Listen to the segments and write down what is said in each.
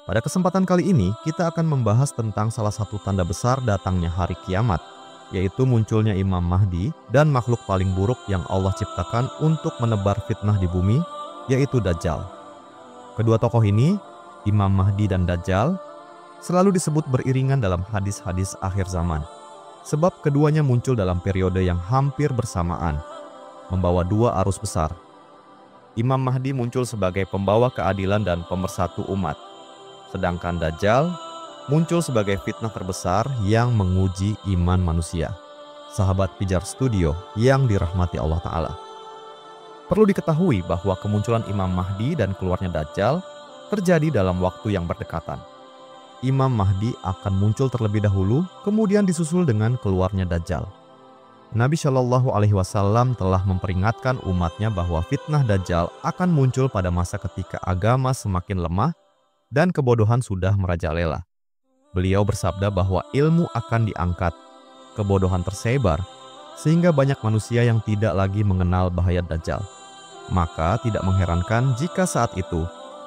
Pada kesempatan kali ini, kita akan membahas tentang salah satu tanda besar datangnya hari kiamat, yaitu munculnya Imam Mahdi dan makhluk paling buruk yang Allah ciptakan untuk menebar fitnah di bumi, yaitu Dajjal. Kedua tokoh ini, Imam Mahdi dan Dajjal, selalu disebut beriringan dalam hadis-hadis akhir zaman, sebab keduanya muncul dalam periode yang hampir bersamaan, membawa dua arus besar. Imam Mahdi muncul sebagai pembawa keadilan dan pemersatu umat, sedangkan Dajjal muncul sebagai fitnah terbesar yang menguji iman manusia. Sahabat Pijar Studio yang dirahmati Allah Ta'ala. Perlu diketahui bahwa kemunculan Imam Mahdi dan keluarnya Dajjal terjadi dalam waktu yang berdekatan. Imam Mahdi akan muncul terlebih dahulu, kemudian disusul dengan keluarnya Dajjal. Nabi Shallallahu Alaihi Wasallam telah memperingatkan umatnya bahwa fitnah Dajjal akan muncul pada masa ketika agama semakin lemah dan kebodohan sudah merajalela. Beliau bersabda bahwa ilmu akan diangkat, kebodohan tersebar, sehingga banyak manusia yang tidak lagi mengenal bahaya Dajjal. Maka tidak mengherankan jika saat itu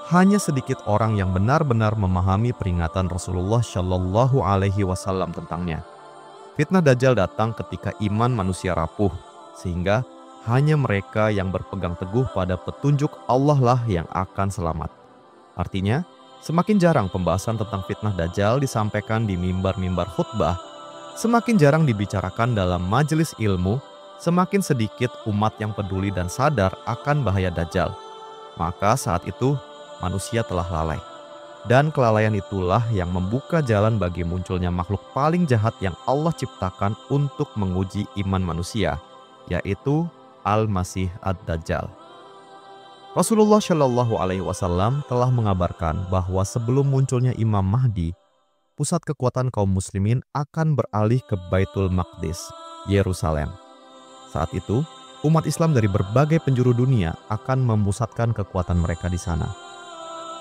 hanya sedikit orang yang benar-benar memahami peringatan Rasulullah Shallallahu Alaihi Wasallam tentangnya. Fitnah Dajjal datang ketika iman manusia rapuh, sehingga hanya mereka yang berpegang teguh pada petunjuk Allah lah yang akan selamat. Artinya, semakin jarang pembahasan tentang fitnah Dajjal disampaikan di mimbar-mimbar khutbah, semakin jarang dibicarakan dalam majelis ilmu, semakin sedikit umat yang peduli dan sadar akan bahaya Dajjal. Maka saat itu, manusia telah lalai. Dan kelalaian itulah yang membuka jalan bagi munculnya makhluk paling jahat yang Allah ciptakan untuk menguji iman manusia, yaitu Al-Masih Ad-Dajjal. Rasulullah Shallallahu Alaihi Wasallam telah mengabarkan bahwa sebelum munculnya Imam Mahdi, pusat kekuatan kaum muslimin akan beralih ke Baitul Maqdis, Yerusalem. Saat itu, umat Islam dari berbagai penjuru dunia akan memusatkan kekuatan mereka di sana.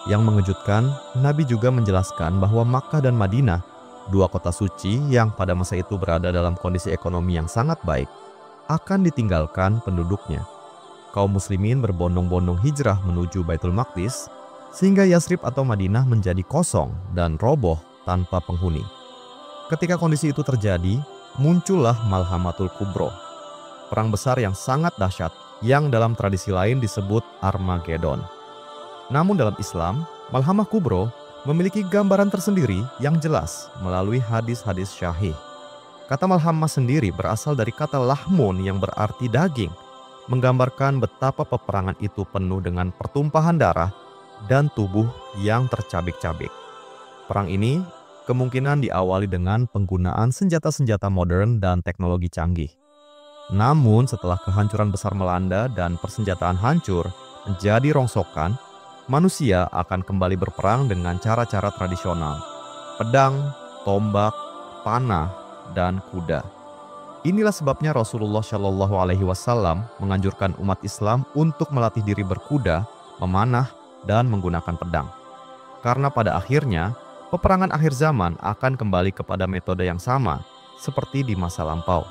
Yang mengejutkan, Nabi juga menjelaskan bahwa Makkah dan Madinah, dua kota suci yang pada masa itu berada dalam kondisi ekonomi yang sangat baik, akan ditinggalkan penduduknya. Kaum muslimin berbondong-bondong hijrah menuju Baitul Maqdis, sehingga Yasrib atau Madinah menjadi kosong dan roboh tanpa penghuni. Ketika kondisi itu terjadi, muncullah Malhamatul Kubro, perang besar yang sangat dahsyat yang dalam tradisi lain disebut Armageddon. Namun dalam Islam, Malhamah Kubro memiliki gambaran tersendiri yang jelas melalui hadis-hadis syahih. Kata Malhamah sendiri berasal dari kata lahmun yang berarti daging, menggambarkan betapa peperangan itu penuh dengan pertumpahan darah dan tubuh yang tercabik-cabik. Perang ini kemungkinan diawali dengan penggunaan senjata-senjata modern dan teknologi canggih. Namun setelah kehancuran besar melanda dan persenjataan hancur menjadi rongsokan, manusia akan kembali berperang dengan cara-cara tradisional: pedang, tombak, panah, dan kuda. Inilah sebabnya Rasulullah Shallallahu Alaihi Wasallam menganjurkan umat Islam untuk melatih diri berkuda, memanah, dan menggunakan pedang. Karena pada akhirnya, peperangan akhir zaman akan kembali kepada metode yang sama seperti di masa lampau.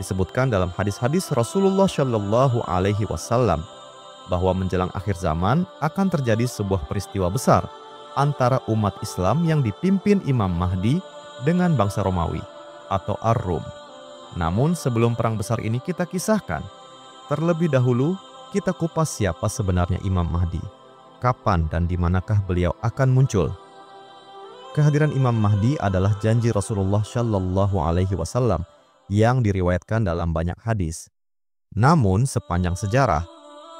Disebutkan dalam hadis-hadis Rasulullah Shallallahu Alaihi Wasallam bahwa menjelang akhir zaman akan terjadi sebuah peristiwa besar antara umat Islam yang dipimpin Imam Mahdi dengan bangsa Romawi atau Ar-Rum. Namun sebelum perang besar ini kita kisahkan, terlebih dahulu kita kupas siapa sebenarnya Imam Mahdi, kapan dan di manakah beliau akan muncul. Kehadiran Imam Mahdi adalah janji Rasulullah Shallallahu Alaihi Wasallam yang diriwayatkan dalam banyak hadis. Namun sepanjang sejarah,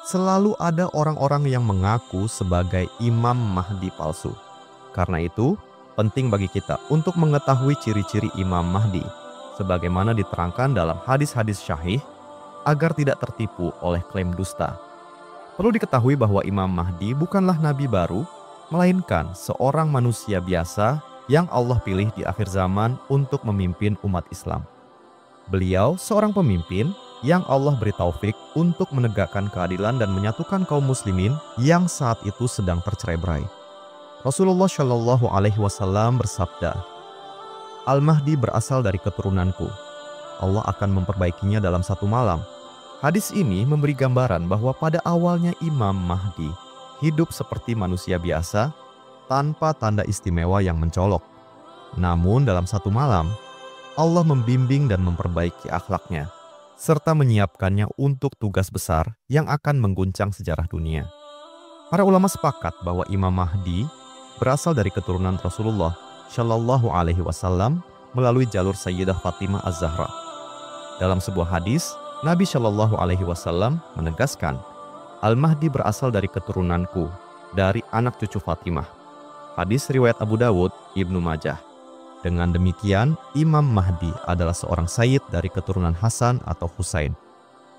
selalu ada orang-orang yang mengaku sebagai Imam Mahdi palsu. Karena itu, penting bagi kita untuk mengetahui ciri-ciri Imam Mahdi, sebagaimana diterangkan dalam hadis-hadis syahih, agar tidak tertipu oleh klaim dusta. Perlu diketahui bahwa Imam Mahdi bukanlah nabi baru, melainkan seorang manusia biasa yang Allah pilih di akhir zaman untuk memimpin umat Islam. Beliau seorang pemimpin yang Allah beri taufik untuk menegakkan keadilan dan menyatukan kaum muslimin yang saat itu sedang tercerai-berai. Rasulullah Shallallahu Alaihi Wasallam bersabda, Al-Mahdi berasal dari keturunanku. Allah akan memperbaikinya dalam satu malam. Hadis ini memberi gambaran bahwa pada awalnya Imam Mahdi hidup seperti manusia biasa tanpa tanda istimewa yang mencolok. Namun dalam satu malam, Allah membimbing dan memperbaiki akhlaknya, serta menyiapkannya untuk tugas besar yang akan mengguncang sejarah dunia. Para ulama sepakat bahwa Imam Mahdi berasal dari keturunan Rasulullah Shallallahu Alaihi Wasallam melalui jalur Sayyidah Fatimah Az-Zahra. Dalam sebuah hadis, Nabi Shallallahu Alaihi Wasallam menegaskan, Al-Mahdi berasal dari keturunanku, dari anak cucu Fatimah. Hadis riwayat Abu Dawud, Ibnu Majah. Dengan demikian, Imam Mahdi adalah seorang sayyid dari keturunan Hasan atau Husain.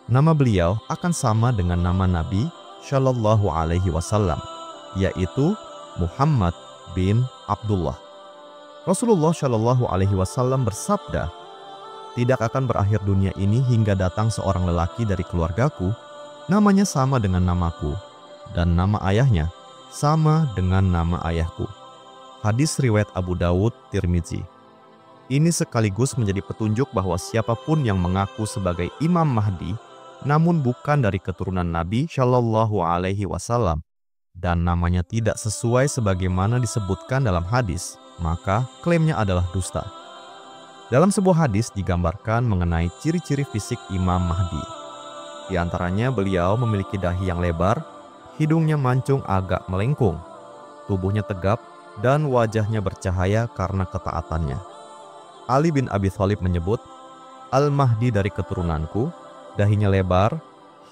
Nama beliau akan sama dengan nama Nabi Shallallahu Alaihi Wasallam, yaitu Muhammad bin Abdullah. Rasulullah Shallallahu Alaihi Wasallam bersabda, tidak akan berakhir dunia ini hingga datang seorang lelaki dari keluargaku, namanya sama dengan namaku, dan nama ayahnya sama dengan nama ayahku. Hadis riwayat Abu Dawud, Tirmizi. Ini sekaligus menjadi petunjuk bahwa siapapun yang mengaku sebagai Imam Mahdi, namun bukan dari keturunan Nabi Shallallahu Alaihi Wasallam, dan namanya tidak sesuai sebagaimana disebutkan dalam hadis, maka klaimnya adalah dusta. Dalam sebuah hadis digambarkan mengenai ciri-ciri fisik Imam Mahdi. Di antaranya beliau memiliki dahi yang lebar, hidungnya mancung agak melengkung, tubuhnya tegap, dan wajahnya bercahaya karena ketaatannya. Ali bin Abi Thalib menyebut, Al-Mahdi dari keturunanku, dahinya lebar,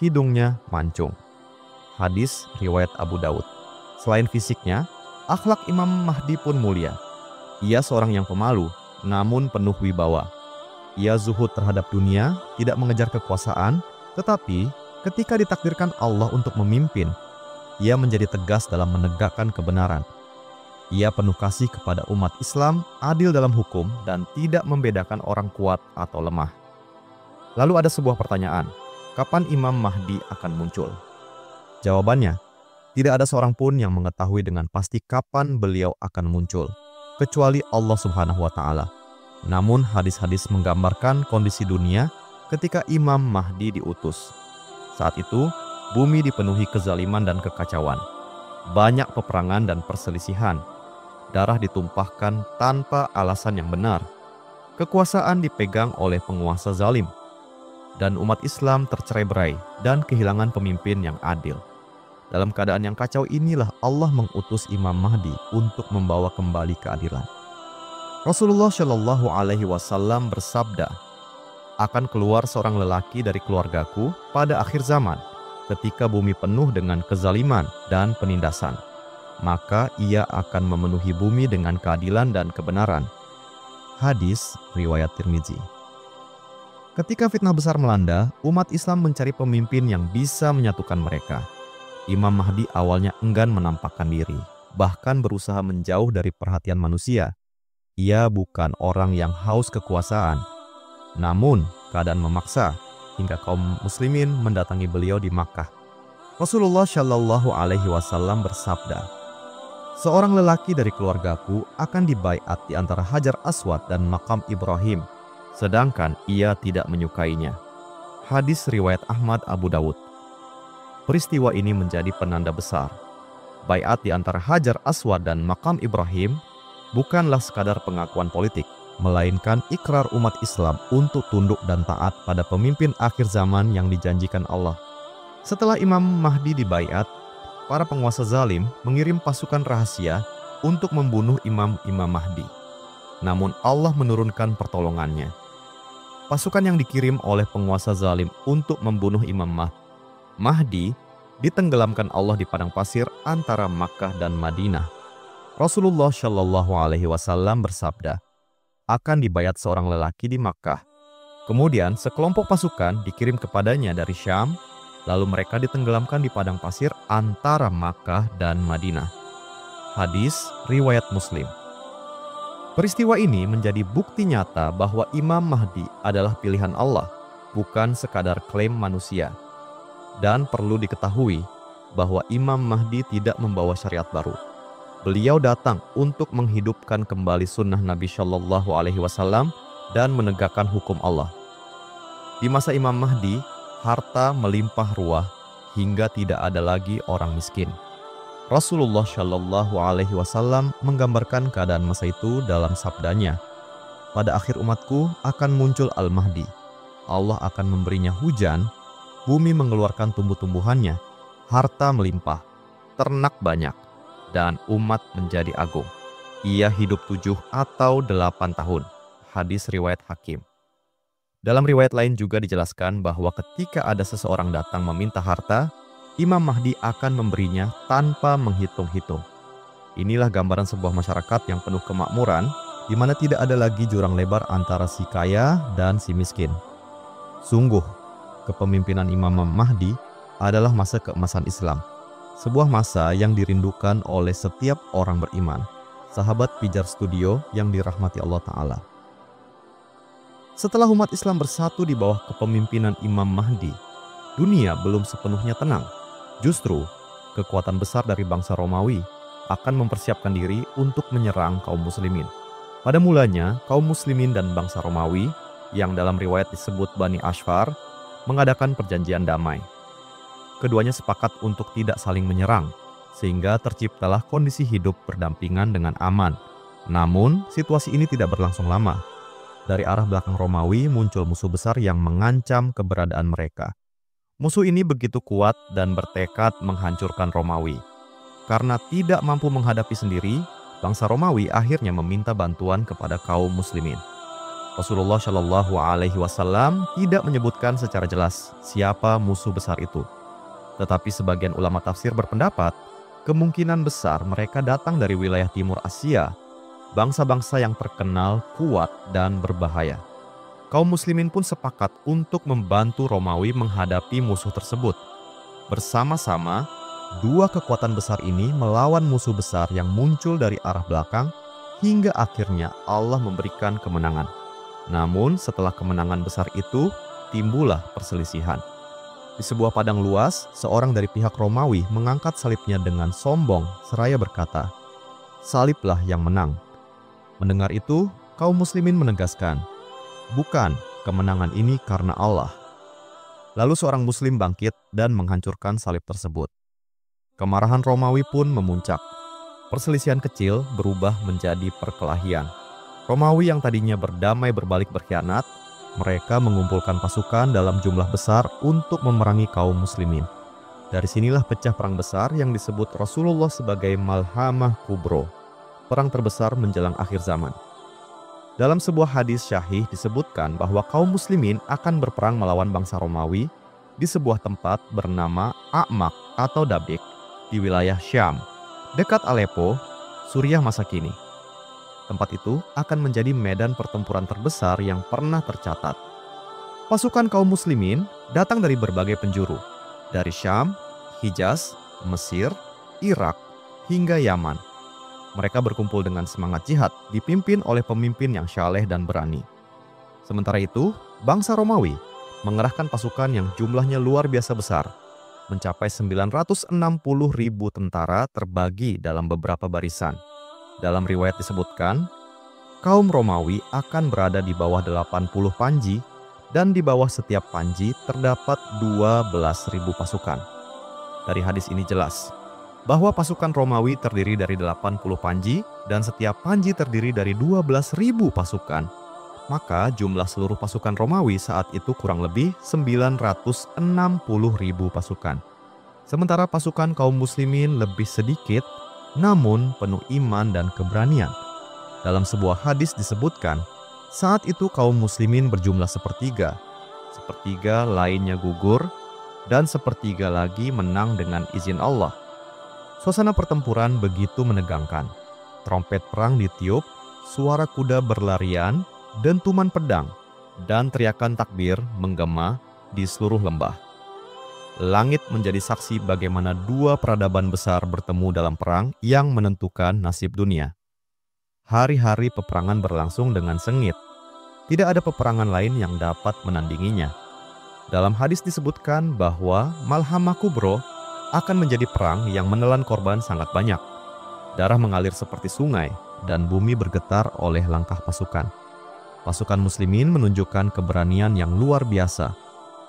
hidungnya mancung. Hadis riwayat Abu Dawud. Selain fisiknya, akhlak Imam Mahdi pun mulia. Ia seorang yang pemalu, namun penuh wibawa. Ia zuhud terhadap dunia, tidak mengejar kekuasaan, tetapi ketika ditakdirkan Allah untuk memimpin, ia menjadi tegas dalam menegakkan kebenaran. Ia penuh kasih kepada umat Islam, adil dalam hukum, dan tidak membedakan orang kuat atau lemah. Lalu ada sebuah pertanyaan, kapan Imam Mahdi akan muncul? Jawabannya, tidak ada seorang pun yang mengetahui dengan pasti kapan beliau akan muncul, kecuali Allah Subhanahu wa Ta'ala. Namun hadis-hadis menggambarkan kondisi dunia ketika Imam Mahdi diutus. Saat itu, bumi dipenuhi kezaliman dan kekacauan. Banyak peperangan dan perselisihan. Darah ditumpahkan tanpa alasan yang benar. Kekuasaan dipegang oleh penguasa zalim. Dan umat Islam tercerai-berai dan kehilangan pemimpin yang adil. Dalam keadaan yang kacau inilah Allah mengutus Imam Mahdi untuk membawa kembali keadilan. Rasulullah Shallallahu Alaihi Wasallam bersabda, akan keluar seorang lelaki dari keluargaku pada akhir zaman, ketika bumi penuh dengan kezaliman dan penindasan. Maka ia akan memenuhi bumi dengan keadilan dan kebenaran. Hadis riwayat Tirmizi. Ketika fitnah besar melanda, umat Islam mencari pemimpin yang bisa menyatukan mereka. Imam Mahdi awalnya enggan menampakkan diri, bahkan berusaha menjauh dari perhatian manusia. Ia bukan orang yang haus kekuasaan. Namun, keadaan memaksa hingga kaum muslimin mendatangi beliau di Makkah. Rasulullah Shallallahu Alaihi Wasallam bersabda, seorang lelaki dari keluargaku akan dibaiat di antara Hajar Aswad dan Makam Ibrahim, sedangkan ia tidak menyukainya. Hadis riwayat Ahmad Abu Dawud. Peristiwa ini menjadi penanda besar. Baiat di antara Hajar Aswad dan Makam Ibrahim bukanlah sekadar pengakuan politik, melainkan ikrar umat Islam untuk tunduk dan taat pada pemimpin akhir zaman yang dijanjikan Allah. Setelah Imam Mahdi dibaiat, para penguasa zalim mengirim pasukan rahasia untuk membunuh Imam Mahdi. Namun Allah menurunkan pertolongannya. Pasukan yang dikirim oleh penguasa zalim untuk membunuh Imam Mahdi ditenggelamkan Allah di padang pasir antara Makkah dan Madinah. Rasulullah Shallallahu Alaihi Wasallam bersabda, akan dibayat seorang lelaki di Makkah. Kemudian sekelompok pasukan dikirim kepadanya dari Syam, lalu mereka ditenggelamkan di padang pasir antara Makkah dan Madinah. Hadis riwayat Muslim. Peristiwa ini menjadi bukti nyata bahwa Imam Mahdi adalah pilihan Allah, bukan sekadar klaim manusia. Dan perlu diketahui bahwa Imam Mahdi tidak membawa syariat baru. Beliau datang untuk menghidupkan kembali sunnah Nabi Shallallahu Alaihi Wasallam dan menegakkan hukum Allah. Di masa Imam Mahdi, harta melimpah ruah hingga tidak ada lagi orang miskin. Rasulullah Shallallahu Alaihi Wasallam menggambarkan keadaan masa itu dalam sabdanya, pada akhir umatku akan muncul Al-Mahdi. Allah akan memberinya hujan, bumi mengeluarkan tumbuh-tumbuhannya, harta melimpah, ternak banyak, dan umat menjadi agung. Ia hidup 7 atau 8 tahun. Hadis riwayat Hakim. Dalam riwayat lain juga dijelaskan bahwa ketika ada seseorang datang meminta harta, Imam Mahdi akan memberinya tanpa menghitung-hitung. Inilah gambaran sebuah masyarakat yang penuh kemakmuran, di mana tidak ada lagi jurang lebar antara si kaya dan si miskin. Sungguh, kepemimpinan Imam Mahdi adalah masa keemasan Islam. Sebuah masa yang dirindukan oleh setiap orang beriman. Sahabat Pijar Studio yang dirahmati Allah Ta'ala. Setelah umat Islam bersatu di bawah kepemimpinan Imam Mahdi, dunia belum sepenuhnya tenang. Justru, kekuatan besar dari bangsa Romawi akan mempersiapkan diri untuk menyerang kaum muslimin. Pada mulanya, kaum muslimin dan bangsa Romawi, yang dalam riwayat disebut Bani Ashfar, mengadakan perjanjian damai. Keduanya sepakat untuk tidak saling menyerang, sehingga terciptalah kondisi hidup berdampingan dengan aman. Namun, situasi ini tidak berlangsung lama. Dari arah belakang Romawi muncul musuh besar yang mengancam keberadaan mereka. Musuh ini begitu kuat dan bertekad menghancurkan Romawi. Karena tidak mampu menghadapi sendiri, bangsa Romawi akhirnya meminta bantuan kepada kaum muslimin. Rasulullah Shallallahu Alaihi Wasallam tidak menyebutkan secara jelas siapa musuh besar itu. Tetapi sebagian ulama tafsir berpendapat, kemungkinan besar mereka datang dari wilayah timur Asia, bangsa-bangsa yang terkenal kuat dan berbahaya. Kaum muslimin pun sepakat untuk membantu Romawi menghadapi musuh tersebut. Bersama-sama, dua kekuatan besar ini melawan musuh besar yang muncul dari arah belakang hingga akhirnya Allah memberikan kemenangan. Namun setelah kemenangan besar itu, timbullah perselisihan. Di sebuah padang luas, seorang dari pihak Romawi mengangkat salibnya dengan sombong seraya berkata, "Saliblah yang menang." Mendengar itu, kaum muslimin menegaskan, "Bukan, kemenangan ini karena Allah." Lalu seorang muslim bangkit dan menghancurkan salib tersebut. Kemarahan Romawi pun memuncak. Perselisihan kecil berubah menjadi perkelahian. Romawi yang tadinya berdamai berbalik berkhianat. Mereka mengumpulkan pasukan dalam jumlah besar untuk memerangi kaum muslimin. Dari sinilah pecah perang besar yang disebut Rasulullah sebagai Malhamah Kubro, perang terbesar menjelang akhir zaman. Dalam sebuah hadis syahih disebutkan bahwa kaum muslimin akan berperang melawan bangsa Romawi di sebuah tempat bernama A'maq atau Dabik di wilayah Syam, dekat Aleppo, Suriah masa kini. Tempat itu akan menjadi medan pertempuran terbesar yang pernah tercatat. Pasukan kaum muslimin datang dari berbagai penjuru, dari Syam, Hijaz, Mesir, Irak, hingga Yaman. Mereka berkumpul dengan semangat jihad dipimpin oleh pemimpin yang syaleh dan berani. Sementara itu, bangsa Romawi mengerahkan pasukan yang jumlahnya luar biasa besar, mencapai 960.000 tentara terbagi dalam beberapa barisan. Dalam riwayat disebutkan, kaum Romawi akan berada di bawah 80 panji dan di bawah setiap panji terdapat 12.000 pasukan. Dari hadis ini jelas bahwa pasukan Romawi terdiri dari 80 panji dan setiap panji terdiri dari 12.000 pasukan. Maka jumlah seluruh pasukan Romawi saat itu kurang lebih 960.000 pasukan. Sementara pasukan kaum muslimin lebih sedikit, namun penuh iman dan keberanian. Dalam sebuah hadis disebutkan, saat itu kaum muslimin berjumlah sepertiga lainnya gugur, dan sepertiga lagi menang dengan izin Allah. Suasana pertempuran begitu menegangkan. Trompet perang ditiup, suara kuda berlarian, dentuman pedang, dan teriakan takbir menggema di seluruh lembah. Langit menjadi saksi bagaimana dua peradaban besar bertemu dalam perang yang menentukan nasib dunia. Hari-hari peperangan berlangsung dengan sengit. Tidak ada peperangan lain yang dapat menandinginya. Dalam hadis disebutkan bahwa Malhamah Kubro akan menjadi perang yang menelan korban sangat banyak. Darah mengalir seperti sungai dan bumi bergetar oleh langkah pasukan. Pasukan muslimin menunjukkan keberanian yang luar biasa.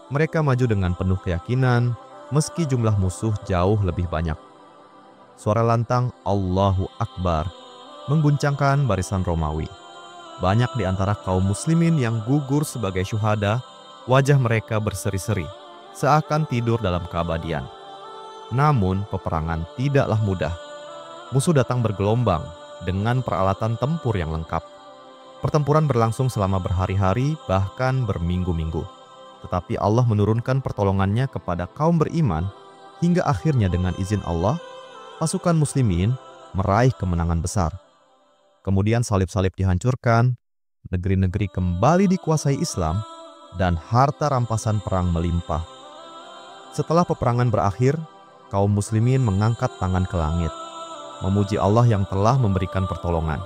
Mereka maju dengan penuh keyakinan, meski jumlah musuh jauh lebih banyak. Suara lantang Allahu Akbar mengguncangkan barisan Romawi. Banyak di antara kaum muslimin yang gugur sebagai syuhada, wajah mereka berseri-seri, seakan tidur dalam keabadian. Namun peperangan tidaklah mudah. Musuh datang bergelombang dengan peralatan tempur yang lengkap. Pertempuran berlangsung selama berhari-hari, bahkan berminggu-minggu. Tetapi Allah menurunkan pertolongannya kepada kaum beriman, hingga akhirnya dengan izin Allah, pasukan muslimin meraih kemenangan besar. Kemudian salib-salib dihancurkan, negeri-negeri kembali dikuasai Islam, dan harta rampasan perang melimpah. Setelah peperangan berakhir, kaum muslimin mengangkat tangan ke langit, memuji Allah yang telah memberikan pertolongan.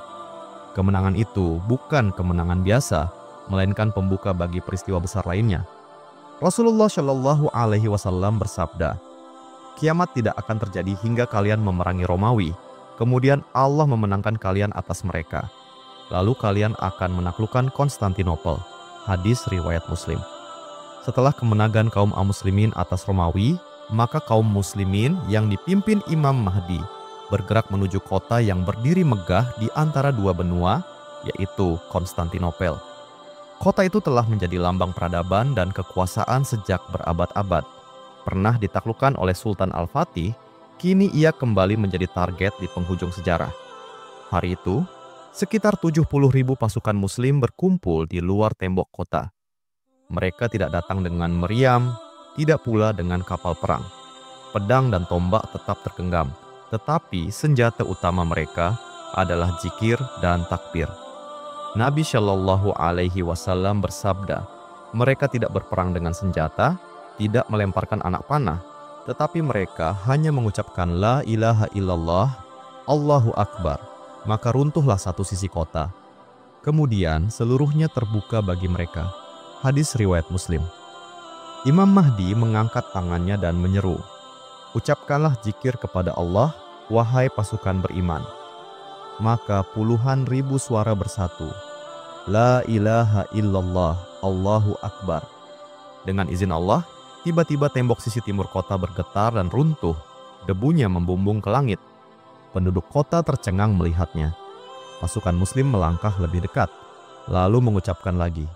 Kemenangan itu bukan kemenangan biasa, melainkan pembuka bagi peristiwa besar lainnya. Rasulullah Shallallahu Alaihi Wasallam bersabda, "Kiamat tidak akan terjadi hingga kalian memerangi Romawi. Kemudian Allah memenangkan kalian atas mereka. Lalu kalian akan menaklukkan Konstantinopel." Hadis riwayat Muslim. Setelah kemenangan kaum muslimin atas Romawi, maka kaum muslimin yang dipimpin Imam Mahdi bergerak menuju kota yang berdiri megah di antara dua benua, yaitu Konstantinopel. Kota itu telah menjadi lambang peradaban dan kekuasaan sejak berabad-abad. Pernah ditaklukkan oleh Sultan Al-Fatih, kini ia kembali menjadi target di penghujung sejarah. Hari itu, sekitar 70.000 pasukan muslim berkumpul di luar tembok kota. Mereka tidak datang dengan meriam, tidak pula dengan kapal perang. Pedang dan tombak tetap tergenggam, tetapi senjata utama mereka adalah zikir dan takbir. Nabi Shallallahu Alaihi Wasallam bersabda, mereka tidak berperang dengan senjata, tidak melemparkan anak panah, tetapi mereka hanya mengucapkan La ilaha illallah, Allahu Akbar. Maka runtuhlah satu sisi kota. Kemudian seluruhnya terbuka bagi mereka. Hadis riwayat Muslim. Imam Mahdi mengangkat tangannya dan menyeru, "Ucapkanlah zikir kepada Allah, wahai pasukan beriman." Maka puluhan ribu suara bersatu, La ilaha illallah, Allahu Akbar. Dengan izin Allah, tiba-tiba tembok sisi timur kota bergetar dan runtuh. Debunya membumbung ke langit. Penduduk kota tercengang melihatnya. Pasukan muslim melangkah lebih dekat, lalu mengucapkan lagi,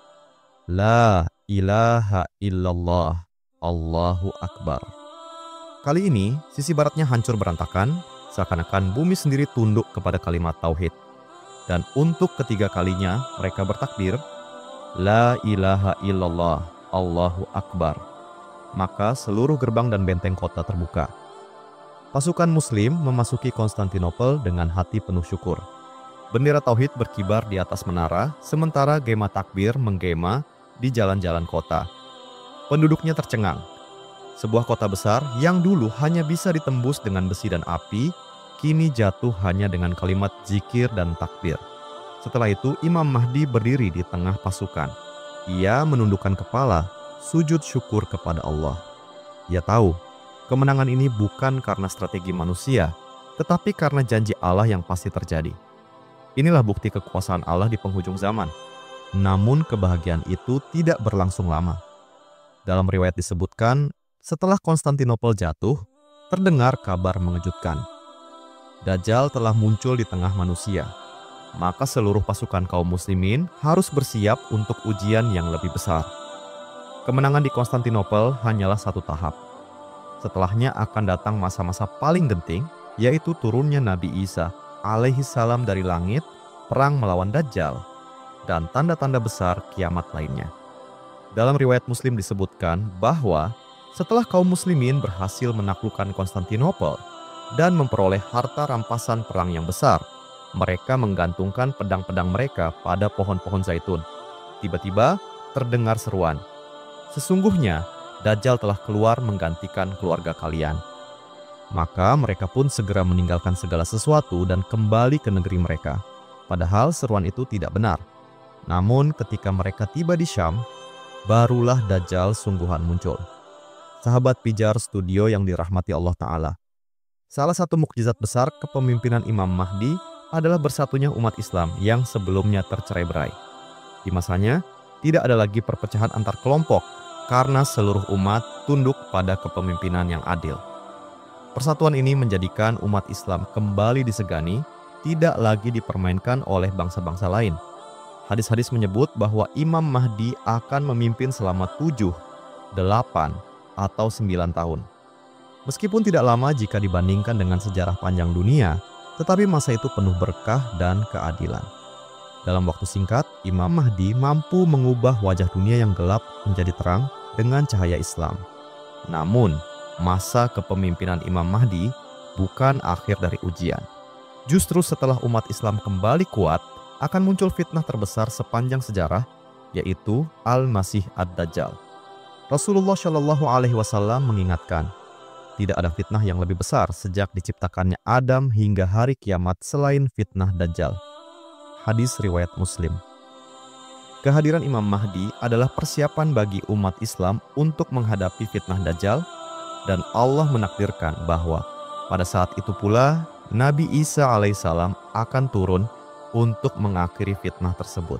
La ilaha illallah, Allahu Akbar. Kali ini, sisi baratnya hancur berantakan, seakan-akan bumi sendiri tunduk kepada kalimat tauhid. Dan untuk ketiga kalinya, mereka bertakbir, La ilaha illallah, Allahu Akbar. Maka seluruh gerbang dan benteng kota terbuka. Pasukan muslim memasuki Konstantinopel dengan hati penuh syukur. Bendera tauhid berkibar di atas menara, sementara gema takbir menggema di jalan-jalan kota. Penduduknya tercengang. Sebuah kota besar yang dulu hanya bisa ditembus dengan besi dan api, kini jatuh hanya dengan kalimat zikir dan takbir. Setelah itu, Imam Mahdi berdiri di tengah pasukan. Ia menundukkan kepala, sujud syukur kepada Allah. Ia tahu, kemenangan ini bukan karena strategi manusia, tetapi karena janji Allah yang pasti terjadi. Inilah bukti kekuasaan Allah di penghujung zaman. Namun kebahagiaan itu tidak berlangsung lama. Dalam riwayat disebutkan, setelah Konstantinopel jatuh, terdengar kabar mengejutkan. Dajjal telah muncul di tengah manusia. Maka seluruh pasukan kaum muslimin harus bersiap untuk ujian yang lebih besar. Kemenangan di Konstantinopel hanyalah satu tahap. Setelahnya akan datang masa-masa paling genting, yaitu turunnya Nabi Isa alaihi salam dari langit, perang melawan Dajjal, dan tanda-tanda besar kiamat lainnya. Dalam riwayat Muslim disebutkan bahwa setelah kaum muslimin berhasil menaklukkan Konstantinopel dan memperoleh harta rampasan perang yang besar, mereka menggantungkan pedang-pedang mereka pada pohon-pohon zaitun. Tiba-tiba terdengar seruan, "Sesungguhnya Dajjal telah keluar menggantikan keluarga kalian." Maka mereka pun segera meninggalkan segala sesuatu dan kembali ke negeri mereka. Padahal seruan itu tidak benar. Namun ketika mereka tiba di Syam, barulah Dajjal sungguhan muncul. Sahabat Pijar Studio yang dirahmati Allah Ta'ala. Salah satu mukjizat besar kepemimpinan Imam Mahdi adalah bersatunya umat Islam yang sebelumnya tercerai-berai. Di masanya, tidak ada lagi perpecahan antar kelompok karena seluruh umat tunduk pada kepemimpinan yang adil. Persatuan ini menjadikan umat Islam kembali disegani, tidak lagi dipermainkan oleh bangsa-bangsa lain. Hadis-hadis menyebut bahwa Imam Mahdi akan memimpin selama 7, 8, atau 9 tahun. Meskipun tidak lama jika dibandingkan dengan sejarah panjang dunia, tetapi masa itu penuh berkah dan keadilan. Dalam waktu singkat, Imam Mahdi mampu mengubah wajah dunia yang gelap menjadi terang dengan cahaya Islam. Namun, masa kepemimpinan Imam Mahdi bukan akhir dari ujian. Justru setelah umat Islam kembali kuat, akan muncul fitnah terbesar sepanjang sejarah, yaitu Al-Masih Ad-Dajjal. Rasulullah Shallallahu Alaihi Wasallam mengingatkan, tidak ada fitnah yang lebih besar sejak diciptakannya Adam hingga hari kiamat selain fitnah Dajjal. Hadis riwayat Muslim. Kehadiran Imam Mahdi adalah persiapan bagi umat Islam untuk menghadapi fitnah Dajjal, dan Allah menakdirkan bahwa pada saat itu pula Nabi Isa alaihissalam akan turun untuk mengakhiri fitnah tersebut.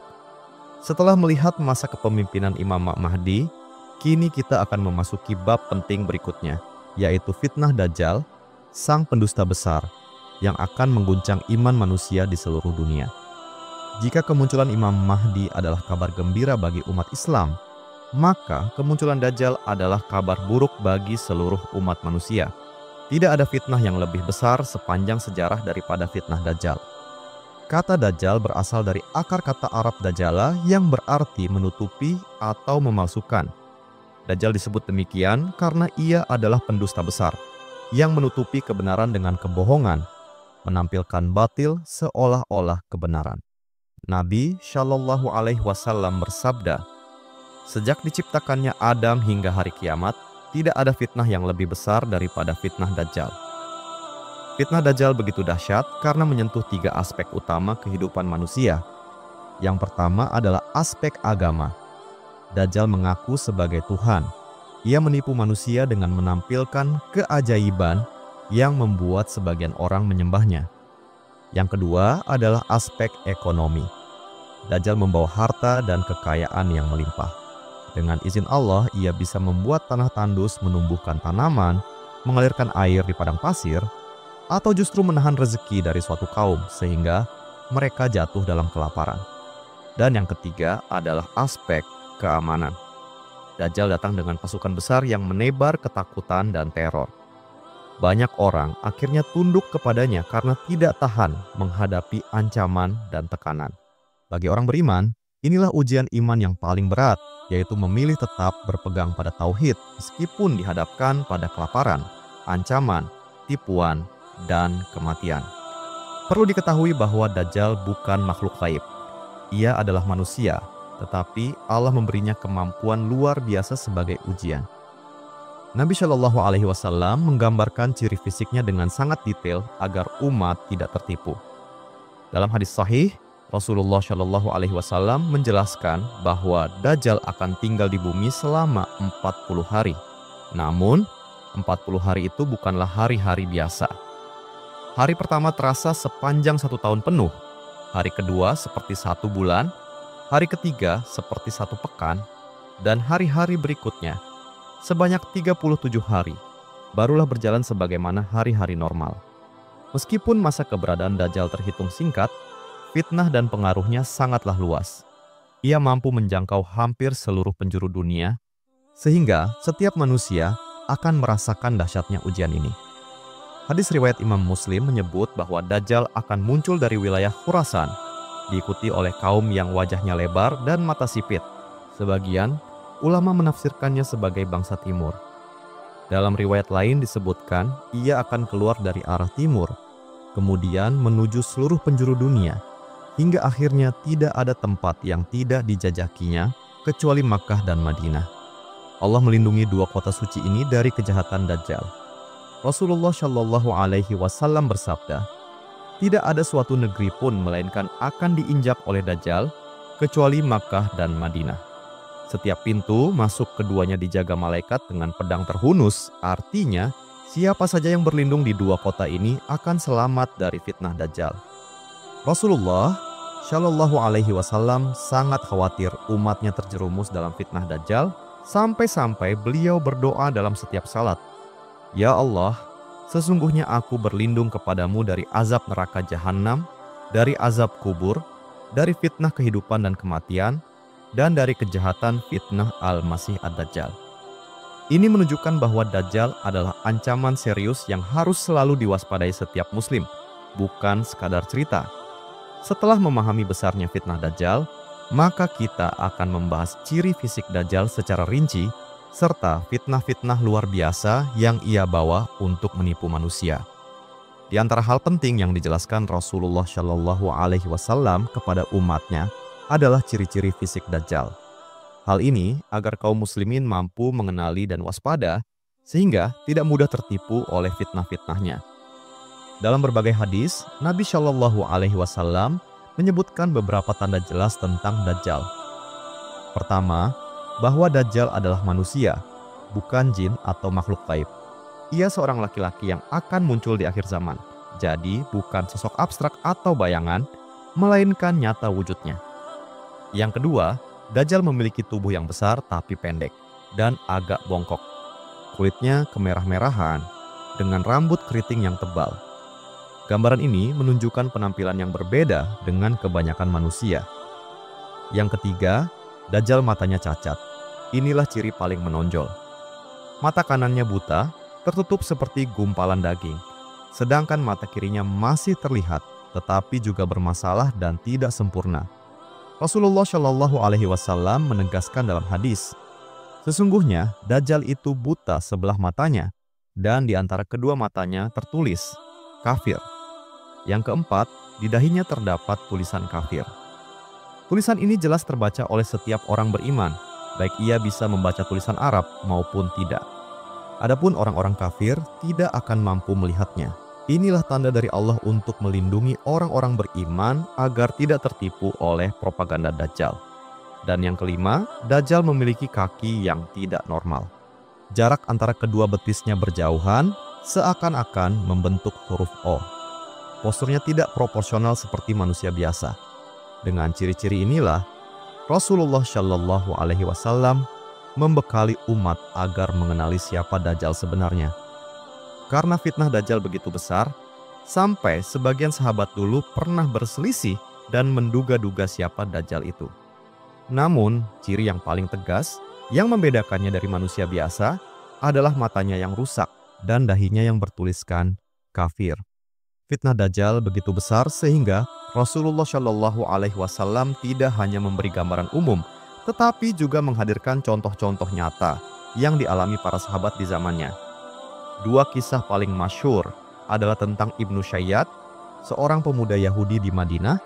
Setelah melihat masa kepemimpinan Imam Mahdi, kini kita akan memasuki bab penting berikutnya, yaitu fitnah Dajjal, sang pendusta besar yang akan mengguncang iman manusia di seluruh dunia. Jika kemunculan Imam Mahdi adalah kabar gembira bagi umat Islam, maka kemunculan Dajjal adalah kabar buruk bagi seluruh umat manusia. Tidak ada fitnah yang lebih besar sepanjang sejarah daripada fitnah Dajjal. Kata Dajjal berasal dari akar kata Arab Dajjala yang berarti menutupi atau memalsukan. Dajjal disebut demikian karena ia adalah pendusta besar yang menutupi kebenaran dengan kebohongan, menampilkan batil seolah-olah kebenaran. Nabi Shallallahu Alaihi Wasallam bersabda, sejak diciptakannya Adam hingga hari kiamat, tidak ada fitnah yang lebih besar daripada fitnah Dajjal. Fitnah Dajjal begitu dahsyat karena menyentuh 3 aspek utama kehidupan manusia. Yang pertama adalah aspek agama. Dajjal mengaku sebagai Tuhan. Ia menipu manusia dengan menampilkan keajaiban yang membuat sebagian orang menyembahnya. Yang kedua adalah aspek ekonomi. Dajjal membawa harta dan kekayaan yang melimpah. Dengan izin Allah, ia bisa membuat tanah tandus menumbuhkan tanaman, mengalirkan air di padang pasir, atau justru menahan rezeki dari suatu kaum sehingga mereka jatuh dalam kelaparan. Dan yang ketiga adalah aspek keamanan. Dajjal datang dengan pasukan besar yang menebar ketakutan dan teror. Banyak orang akhirnya tunduk kepadanya karena tidak tahan menghadapi ancaman dan tekanan. Bagi orang beriman, inilah ujian iman yang paling berat, yaitu memilih tetap berpegang pada tauhid meskipun dihadapkan pada kelaparan, ancaman, tipuan, dan kematian. Perlu diketahui bahwa Dajjal bukan makhluk gaib. Ia adalah manusia, tetapi Allah memberinya kemampuan luar biasa sebagai ujian. Nabi Shallallahu Alaihi Wasallam menggambarkan ciri fisiknya dengan sangat detail agar umat tidak tertipu. Dalam hadis sahih, Rasulullah Shallallahu Alaihi Wasallam menjelaskan bahwa Dajjal akan tinggal di bumi selama 40 hari. Namun, 40 hari itu bukanlah hari-hari biasa. Hari pertama terasa sepanjang 1 tahun penuh, hari kedua seperti 1 bulan, hari ketiga seperti 1 pekan, dan hari-hari berikutnya sebanyak 37 hari, barulah berjalan sebagaimana hari-hari normal. Meskipun masa keberadaan Dajjal terhitung singkat, fitnah dan pengaruhnya sangatlah luas. Ia mampu menjangkau hampir seluruh penjuru dunia, sehingga setiap manusia akan merasakan dahsyatnya ujian ini. Hadis riwayat Imam Muslim menyebut bahwa Dajjal akan muncul dari wilayah Khurasan, diikuti oleh kaum yang wajahnya lebar dan mata sipit. Sebagian ulama menafsirkannya sebagai bangsa timur. Dalam riwayat lain disebutkan ia akan keluar dari arah timur, kemudian menuju seluruh penjuru dunia, hingga akhirnya tidak ada tempat yang tidak dijajakinya kecuali Makkah dan Madinah. Allah melindungi 2 kota suci ini dari kejahatan Dajjal. Rasulullah Shallallahu Alaihi Wasallam bersabda, tidak ada suatu negeri pun melainkan akan diinjak oleh Dajjal kecuali Makkah dan Madinah. Setiap pintu masuk keduanya dijaga malaikat dengan pedang terhunus, artinya siapa saja yang berlindung di 2 kota ini akan selamat dari fitnah Dajjal. Rasulullah Shallallahu Alaihi Wasallam sangat khawatir umatnya terjerumus dalam fitnah Dajjal, sampai-sampai beliau berdoa dalam setiap salat, Ya Allah, Sesungguhnya aku berlindung kepadamu dari azab neraka jahanam, dari azab kubur, dari fitnah kehidupan dan kematian, dan dari kejahatan fitnah Al-Masih Ad-Dajjal. Ini menunjukkan bahwa Dajjal adalah ancaman serius yang harus selalu diwaspadai setiap muslim, bukan sekadar cerita. Setelah memahami besarnya fitnah Dajjal, maka kita akan membahas ciri fisik Dajjal secara rinci, serta fitnah-fitnah luar biasa yang ia bawa untuk menipu manusia. Di antara hal penting yang dijelaskan Rasulullah Shallallahu Alaihi Wasallam kepada umatnya adalah ciri-ciri fisik Dajjal. Hal ini agar kaum muslimin mampu mengenali dan waspada, sehingga tidak mudah tertipu oleh fitnah-fitnahnya. Dalam berbagai hadis, Nabi Shallallahu Alaihi Wasallam menyebutkan beberapa tanda jelas tentang Dajjal. Pertama, bahwa Dajjal adalah manusia, bukan jin atau makhluk gaib. Ia seorang laki-laki yang akan muncul di akhir zaman. Jadi bukan sosok abstrak atau bayangan, melainkan nyata wujudnya. Yang kedua, Dajjal memiliki tubuh yang besar tapi pendek dan agak bongkok. Kulitnya kemerah-merahan dengan rambut keriting yang tebal. Gambaran ini menunjukkan penampilan yang berbeda dengan kebanyakan manusia. Yang ketiga, Dajjal matanya cacat. Inilah ciri paling menonjol. Mata kanannya buta, tertutup seperti gumpalan daging. Sedangkan mata kirinya masih terlihat, tetapi juga bermasalah dan tidak sempurna. Rasulullah Shallallahu Alaihi Wasallam menegaskan dalam hadis, sesungguhnya Dajjal itu buta sebelah matanya, dan di antara kedua matanya tertulis kafir. Yang keempat, di dahinya terdapat tulisan kafir. Tulisan ini jelas terbaca oleh setiap orang beriman, baik ia bisa membaca tulisan Arab maupun tidak. Adapun orang-orang kafir tidak akan mampu melihatnya. Inilah tanda dari Allah untuk melindungi orang-orang beriman agar tidak tertipu oleh propaganda Dajjal. Dan yang kelima, Dajjal memiliki kaki yang tidak normal. Jarak antara kedua betisnya berjauhan, seakan-akan membentuk huruf O. Posturnya tidak proporsional seperti manusia biasa. Dengan ciri-ciri inilah, Rasulullah Shallallahu Alaihi Wasallam membekali umat agar mengenali siapa Dajjal sebenarnya. Karena fitnah Dajjal begitu besar, sampai sebagian sahabat dulu pernah berselisih dan menduga-duga siapa Dajjal itu. Namun, ciri yang paling tegas yang membedakannya dari manusia biasa adalah matanya yang rusak dan dahinya yang bertuliskan kafir. Fitnah Dajjal begitu besar sehingga Rasulullah Shallallahu Alaihi Wasallam tidak hanya memberi gambaran umum, tetapi juga menghadirkan contoh-contoh nyata yang dialami para sahabat di zamannya. Dua kisah paling masyhur adalah tentang Ibnu Syayyad, seorang pemuda Yahudi di Madinah,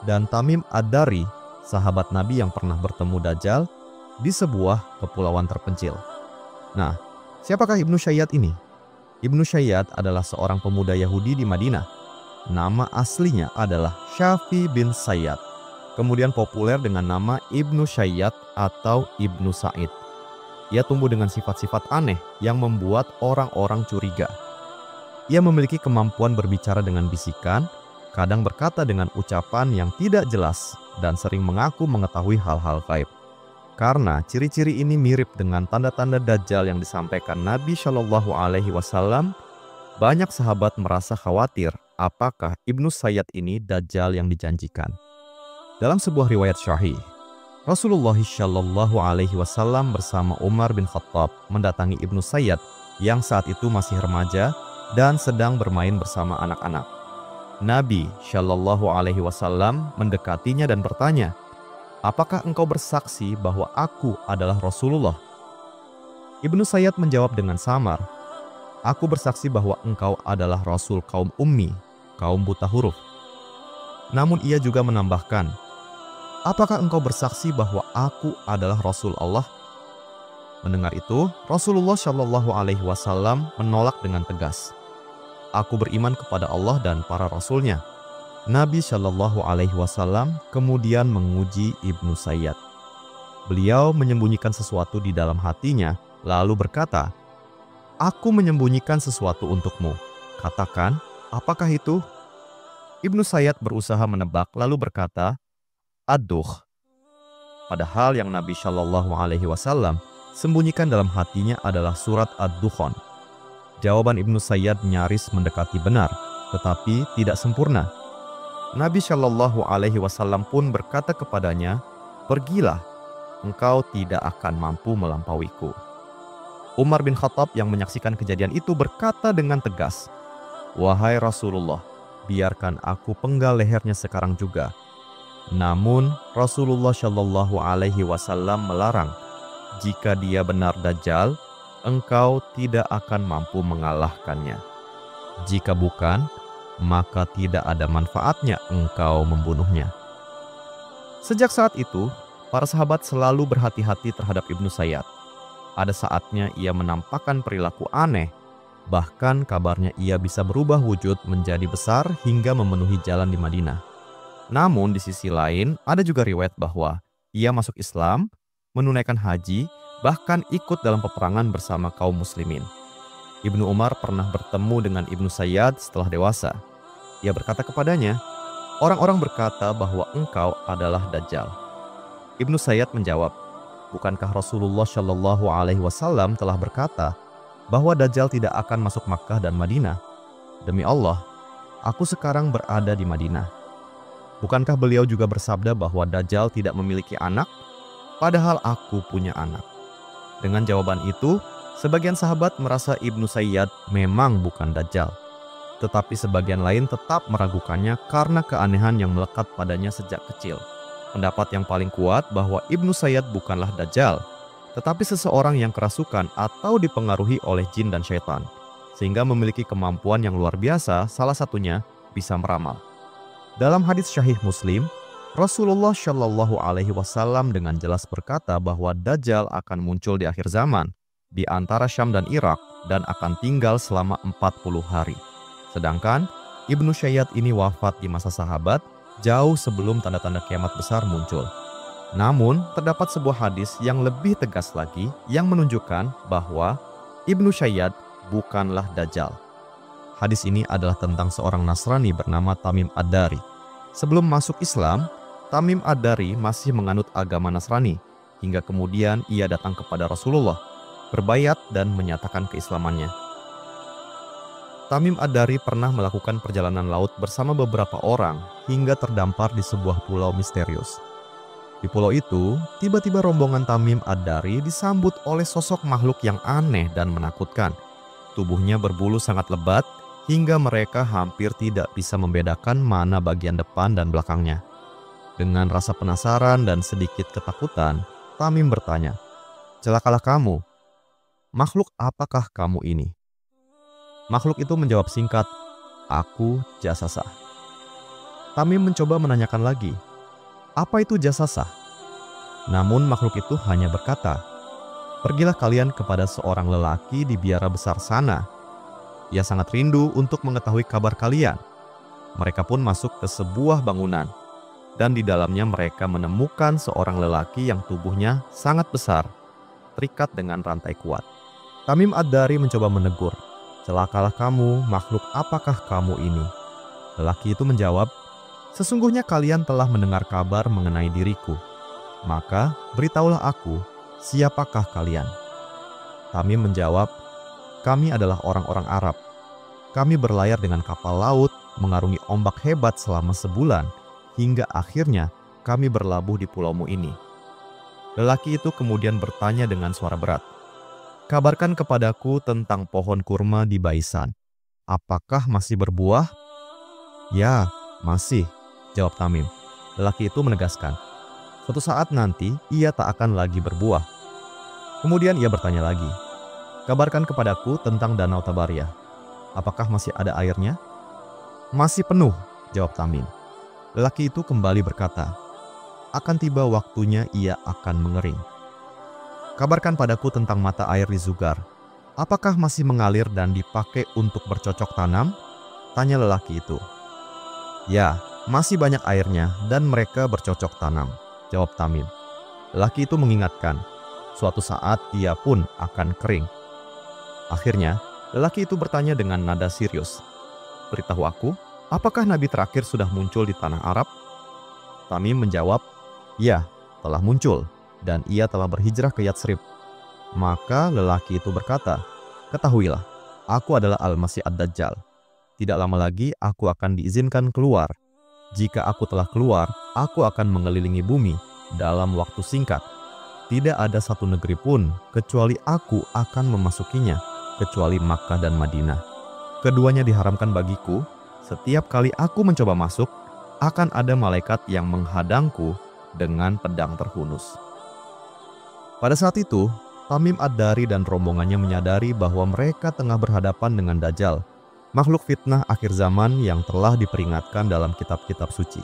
dan Tamim Ad-Dari, sahabat Nabi yang pernah bertemu Dajjal di sebuah kepulauan terpencil. Nah, siapakah Ibnu Syayyad ini? Ibnu Syayyad adalah seorang pemuda Yahudi di Madinah. Nama aslinya adalah Syafi bin Sayyad, kemudian populer dengan nama Ibnu Syayyad atau Ibnu Sa'id. Ia tumbuh dengan sifat-sifat aneh yang membuat orang-orang curiga. Ia memiliki kemampuan berbicara dengan bisikan, kadang berkata dengan ucapan yang tidak jelas, dan sering mengaku mengetahui hal-hal gaib. Karena ciri-ciri ini mirip dengan tanda-tanda Dajjal yang disampaikan Nabi Shallallahu Alaihi Wasallam, banyak sahabat merasa khawatir apakah Ibnu Syayyad ini Dajjal yang dijanjikan. Dalam sebuah riwayat syahih, Rasulullah Shallallahu Alaihi Wasallam bersama Umar bin Khattab mendatangi Ibnu Syayyad yang saat itu masih remaja dan sedang bermain bersama anak-anak. Nabi Shallallahu Alaihi Wasallam mendekatinya dan bertanya, "Apakah engkau bersaksi bahwa aku adalah Rasulullah?" Ibnu Syayyad menjawab dengan samar, "Aku bersaksi bahwa engkau adalah Rasul kaum ummi, kaum buta huruf." Namun ia juga menambahkan, "Apakah engkau bersaksi bahwa aku adalah Rasul Allah?" Mendengar itu, Rasulullah Shallallahu Alaihi Wasallam menolak dengan tegas, "Aku beriman kepada Allah dan para Rasulnya." Nabi Shallallahu Alaihi Wasallam kemudian menguji Ibnu Syayyad. Beliau menyembunyikan sesuatu di dalam hatinya, lalu berkata, "Aku menyembunyikan sesuatu untukmu. Katakan, apakah itu?" Ibnu Syayyad berusaha menebak lalu berkata, "Ad-Dukh." Padahal yang Nabi Shallallahu Alaihi Wasallam sembunyikan dalam hatinya adalah surat Ad-Dukhan. Jawaban Ibnu Sayyad nyaris mendekati benar, tetapi tidak sempurna. Nabi Shallallahu Alaihi Wasallam pun berkata kepadanya, "Pergilah, engkau tidak akan mampu melampauiku." Umar bin Khattab yang menyaksikan kejadian itu berkata dengan tegas, "Wahai Rasulullah, biarkan aku penggal lehernya sekarang juga." Namun Rasulullah Shallallahu Alaihi Wasallam melarang, "Jika dia benar Dajjal, engkau tidak akan mampu mengalahkannya. Jika bukan, maka tidak ada manfaatnya engkau membunuhnya." Sejak saat itu, para sahabat selalu berhati-hati terhadap Ibnu Sayyad. Ada saatnya ia menampakkan perilaku aneh, bahkan kabarnya ia bisa berubah wujud menjadi besar hingga memenuhi jalan di Madinah. Namun di sisi lain, ada juga riwayat bahwa ia masuk Islam, menunaikan haji, bahkan ikut dalam peperangan bersama kaum muslimin. Ibnu Umar pernah bertemu dengan Ibnu Sayyad setelah dewasa. Ia berkata kepadanya, "Orang-orang berkata bahwa engkau adalah Dajjal." Ibnu Sayyad menjawab, "Bukankah Rasulullah Shallallahu Alaihi Wasallam telah berkata bahwa Dajjal tidak akan masuk Makkah dan Madinah? Demi Allah, aku sekarang berada di Madinah. Bukankah beliau juga bersabda bahwa Dajjal tidak memiliki anak? Padahal aku punya anak." Dengan jawaban itu, sebagian sahabat merasa Ibnu Sayyad memang bukan Dajjal. Tetapi sebagian lain tetap meragukannya karena keanehan yang melekat padanya sejak kecil. Pendapat yang paling kuat bahwa Ibnu Sayyad bukanlah Dajjal, tetapi seseorang yang kerasukan atau dipengaruhi oleh jin dan syaitan, sehingga memiliki kemampuan yang luar biasa, salah satunya bisa meramal. Dalam hadis Sahih Muslim, Rasulullah Shallallahu Alaihi Wasallam dengan jelas berkata bahwa Dajjal akan muncul di akhir zaman di antara Syam dan Irak dan akan tinggal selama 40 hari. Sedangkan Ibnu Sayyad ini wafat di masa sahabat jauh sebelum tanda-tanda kiamat besar muncul. Namun, terdapat sebuah hadis yang lebih tegas lagi yang menunjukkan bahwa Ibnu Sayyad bukanlah Dajjal. Hadis ini adalah tentang seorang Nasrani bernama Tamim Ad-Dari. Sebelum masuk Islam, Tamim Ad-Dari masih menganut agama Nasrani, hingga kemudian ia datang kepada Rasulullah, berbayat dan menyatakan keislamannya. Tamim Ad-Dari pernah melakukan perjalanan laut bersama beberapa orang hingga terdampar di sebuah pulau misterius. Di pulau itu, tiba-tiba rombongan Tamim Ad-Dari disambut oleh sosok makhluk yang aneh dan menakutkan. Tubuhnya berbulu sangat lebat, hingga mereka hampir tidak bisa membedakan mana bagian depan dan belakangnya. Dengan rasa penasaran dan sedikit ketakutan, Tamim bertanya, "Celakalah kamu. Makhluk apakah kamu ini?" Makhluk itu menjawab singkat, "Aku Jasasah." Tamim mencoba menanyakan lagi, "Apa itu Jasasah?" Namun makhluk itu hanya berkata, "Pergilah kalian kepada seorang lelaki di biara besar sana. Ia sangat rindu untuk mengetahui kabar kalian." Mereka pun masuk ke sebuah bangunan, dan di dalamnya mereka menemukan seorang lelaki yang tubuhnya sangat besar, terikat dengan rantai kuat. Tamim Ad-Dari mencoba menegur, "Celakalah kamu, makhluk apakah kamu ini?" Lelaki itu menjawab, "Sesungguhnya kalian telah mendengar kabar mengenai diriku. Maka beritahulah aku, siapakah kalian?" Tamim menjawab, "Kami adalah orang-orang Arab. Kami berlayar dengan kapal laut, mengarungi ombak hebat selama sebulan, hingga akhirnya kami berlabuh di pulaumu ini." Lelaki itu kemudian bertanya dengan suara berat, "Kabarkan kepadaku tentang pohon kurma di Baisan. Apakah masih berbuah?" "Ya, masih," jawab Tamim. Lelaki itu menegaskan, "Suatu saat nanti ia tak akan lagi berbuah." Kemudian ia bertanya lagi, "Kabarkan kepadaku tentang Danau Tabariyah. Apakah masih ada airnya?" "Masih penuh," jawab Tamim. Lelaki itu kembali berkata, "Akan tiba waktunya ia akan mengering." "Kabarkan padaku tentang mata air di Zugar. Apakah masih mengalir dan dipakai untuk bercocok tanam?" tanya lelaki itu. "Ya, masih banyak airnya dan mereka bercocok tanam," jawab Tamim. Lelaki itu mengingatkan, suatu saat ia pun akan kering. Akhirnya, lelaki itu bertanya dengan nada serius, "Beritahu aku, apakah nabi terakhir sudah muncul di tanah Arab?" Tamim menjawab, "Ya, telah muncul, dan ia telah berhijrah ke Yatsrib." Maka lelaki itu berkata, "Ketahuilah, Aku adalah Al-Masih Ad-Dajjal. Tidak lama lagi aku akan diizinkan keluar. Jika aku telah keluar, aku akan mengelilingi bumi dalam waktu singkat. Tidak ada satu negeri pun kecuali aku akan memasukinya, kecuali Makkah dan Madinah. Keduanya diharamkan bagiku. Setiap kali aku mencoba masuk, akan ada malaikat yang menghadangku dengan pedang terhunus. Pada saat itu, Tamim Ad-Dari dan rombongannya menyadari bahwa mereka tengah berhadapan dengan Dajjal, makhluk fitnah akhir zaman yang telah diperingatkan dalam kitab-kitab suci.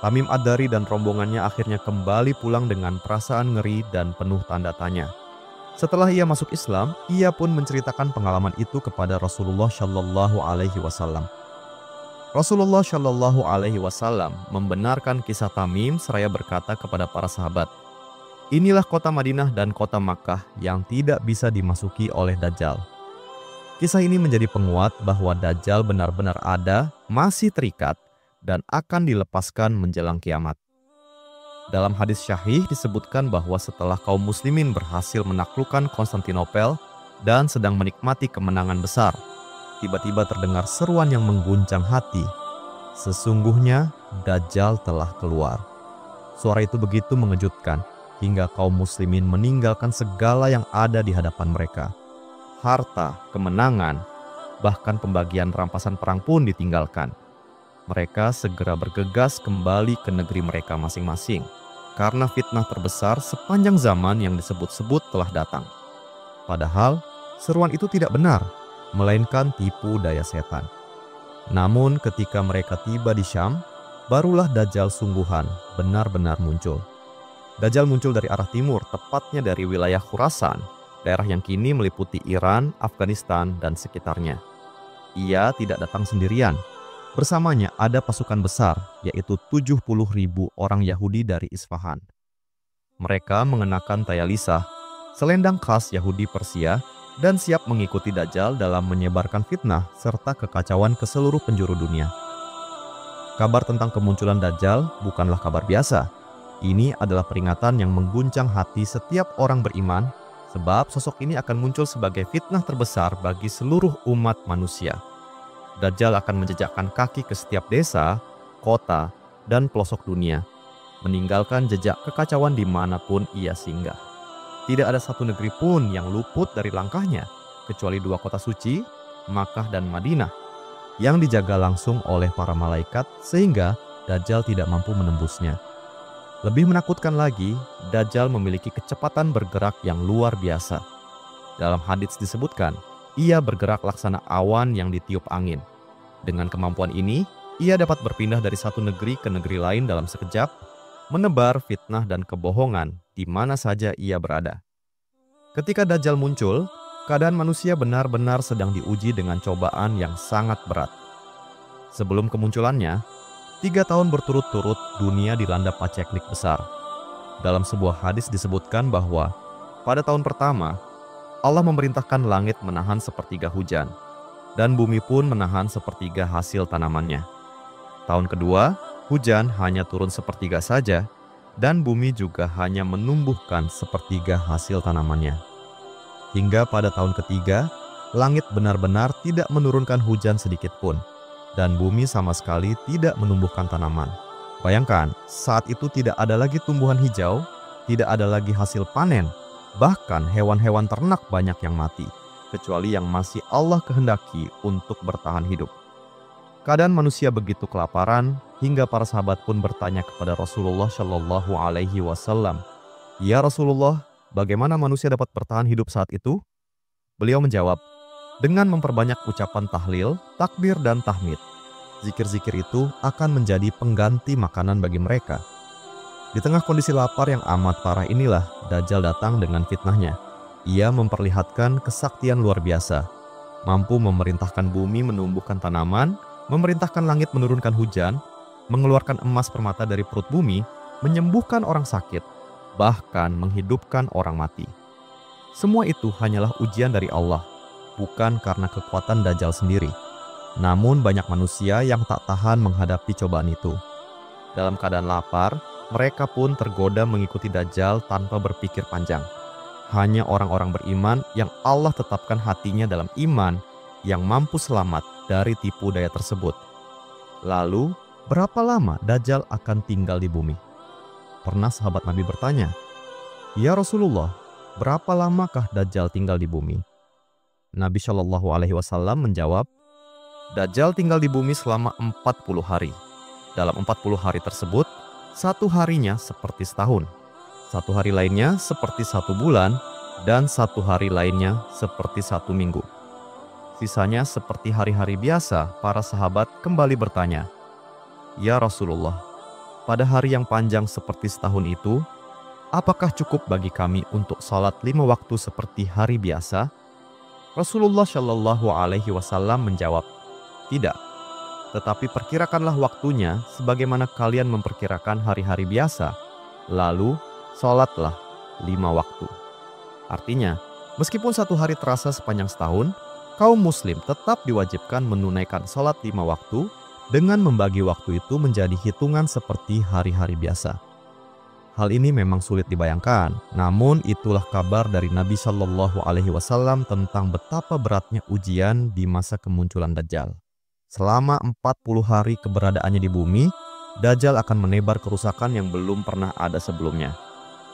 Tamim Ad-Dari dan rombongannya akhirnya kembali pulang dengan perasaan ngeri dan penuh tanda tanya. Setelah ia masuk Islam, ia pun menceritakan pengalaman itu kepada Rasulullah Shallallahu Alaihi Wasallam. Rasulullah Shallallahu Alaihi Wasallam membenarkan kisah Tamim seraya berkata kepada para sahabat, "Inilah kota Madinah dan kota Makkah yang tidak bisa dimasuki oleh Dajjal." Kisah ini menjadi penguat bahwa Dajjal benar-benar ada, masih terikat, dan akan dilepaskan menjelang kiamat. Dalam hadis syahih disebutkan bahwa setelah kaum muslimin berhasil menaklukkan Konstantinopel dan sedang menikmati kemenangan besar, tiba-tiba terdengar seruan yang mengguncang hati. Sesungguhnya Dajjal telah keluar. Suara itu begitu mengejutkan hingga kaum muslimin meninggalkan segala yang ada di hadapan mereka. Harta, kemenangan, bahkan pembagian rampasan perang pun ditinggalkan. Mereka segera bergegas kembali ke negeri mereka masing-masing karena fitnah terbesar sepanjang zaman yang disebut-sebut telah datang. Padahal seruan itu tidak benar, melainkan tipu daya setan. Namun ketika mereka tiba di Syam, barulah Dajjal sungguhan benar-benar muncul. Dajjal muncul dari arah timur, tepatnya dari wilayah Khurasan, daerah yang kini meliputi Iran, Afghanistan, dan sekitarnya. Ia tidak datang sendirian. Bersamanya ada pasukan besar, yaitu 70.000 orang Yahudi dari Isfahan. Mereka mengenakan tayalisah, selendang khas Yahudi Persia, dan siap mengikuti Dajjal dalam menyebarkan fitnah serta kekacauan ke seluruh penjuru dunia. Kabar tentang kemunculan Dajjal bukanlah kabar biasa. Ini adalah peringatan yang mengguncang hati setiap orang beriman, sebab sosok ini akan muncul sebagai fitnah terbesar bagi seluruh umat manusia. Dajjal akan menjejakkan kaki ke setiap desa, kota, dan pelosok dunia, meninggalkan jejak kekacauan dimanapun ia singgah. Tidak ada satu negeri pun yang luput dari langkahnya, kecuali 2 kota suci, Makkah dan Madinah, yang dijaga langsung oleh para malaikat sehingga Dajjal tidak mampu menembusnya. Lebih menakutkan lagi, Dajjal memiliki kecepatan bergerak yang luar biasa. Dalam hadits disebutkan, ia bergerak laksana awan yang ditiup angin. Dengan kemampuan ini, ia dapat berpindah dari satu negeri ke negeri lain dalam sekejap, menebar fitnah dan kebohongan di mana saja ia berada. Ketika Dajjal muncul, keadaan manusia benar-benar sedang diuji dengan cobaan yang sangat berat. Sebelum kemunculannya, 3 tahun berturut-turut dunia dilanda paceklik besar. Dalam sebuah hadis disebutkan bahwa pada tahun pertama, Allah memerintahkan langit menahan sepertiga hujan, dan bumi pun menahan sepertiga hasil tanamannya. Tahun kedua, hujan hanya turun sepertiga saja, dan bumi juga hanya menumbuhkan sepertiga hasil tanamannya. Hingga pada tahun ketiga, langit benar-benar tidak menurunkan hujan sedikit pun, dan bumi sama sekali tidak menumbuhkan tanaman. Bayangkan, saat itu tidak ada lagi tumbuhan hijau, tidak ada lagi hasil panen, bahkan hewan-hewan ternak banyak yang mati, kecuali yang masih Allah kehendaki untuk bertahan hidup. Keadaan manusia begitu kelaparan, hingga para sahabat pun bertanya kepada Rasulullah Shallallahu Alaihi Wasallam, "Ya Rasulullah, bagaimana manusia dapat bertahan hidup saat itu?" Beliau menjawab, dengan memperbanyak ucapan tahlil, takbir, dan tahmid. Zikir-zikir itu akan menjadi pengganti makanan bagi mereka. Di tengah kondisi lapar yang amat parah inilah Dajjal datang dengan fitnahnya. Ia memperlihatkan kesaktian luar biasa, mampu memerintahkan bumi menumbuhkan tanaman, memerintahkan langit menurunkan hujan, mengeluarkan emas permata dari perut bumi, menyembuhkan orang sakit, bahkan menghidupkan orang mati. Semua itu hanyalah ujian dari Allah, bukan karena kekuatan Dajjal sendiri. Namun banyak manusia yang tak tahan menghadapi cobaan itu. Dalam keadaan lapar, mereka pun tergoda mengikuti Dajjal tanpa berpikir panjang. Hanya orang-orang beriman yang Allah tetapkan hatinya dalam iman yang mampu selamat dari tipu daya tersebut. Lalu, berapa lama Dajjal akan tinggal di bumi? Pernah sahabat Nabi bertanya, "Ya Rasulullah, berapa lamakah Dajjal tinggal di bumi?" Nabi Shallallahu Alaihi Wasallam menjawab, "Dajjal tinggal di bumi selama 40 hari. Dalam 40 hari tersebut, satu harinya seperti setahun, satu hari lainnya seperti 1 bulan, dan satu hari lainnya seperti 1 minggu. Sisanya seperti hari-hari biasa." Para sahabat kembali bertanya, "Ya Rasulullah, pada hari yang panjang seperti setahun itu, apakah cukup bagi kami untuk sholat 5 waktu seperti hari biasa?" Rasulullah Shallallahu Alaihi Wasallam menjawab, "Tidak, tetapi perkirakanlah waktunya sebagaimana kalian memperkirakan hari-hari biasa, lalu sholatlah 5 waktu." Artinya, meskipun satu hari terasa sepanjang setahun, kaum muslim tetap diwajibkan menunaikan sholat 5 waktu dengan membagi waktu itu menjadi hitungan seperti hari-hari biasa. Hal ini memang sulit dibayangkan, namun itulah kabar dari Nabi Shallallahu Alaihi Wasallam tentang betapa beratnya ujian di masa kemunculan Dajjal. Selama 40 hari keberadaannya di bumi, Dajjal akan menebar kerusakan yang belum pernah ada sebelumnya.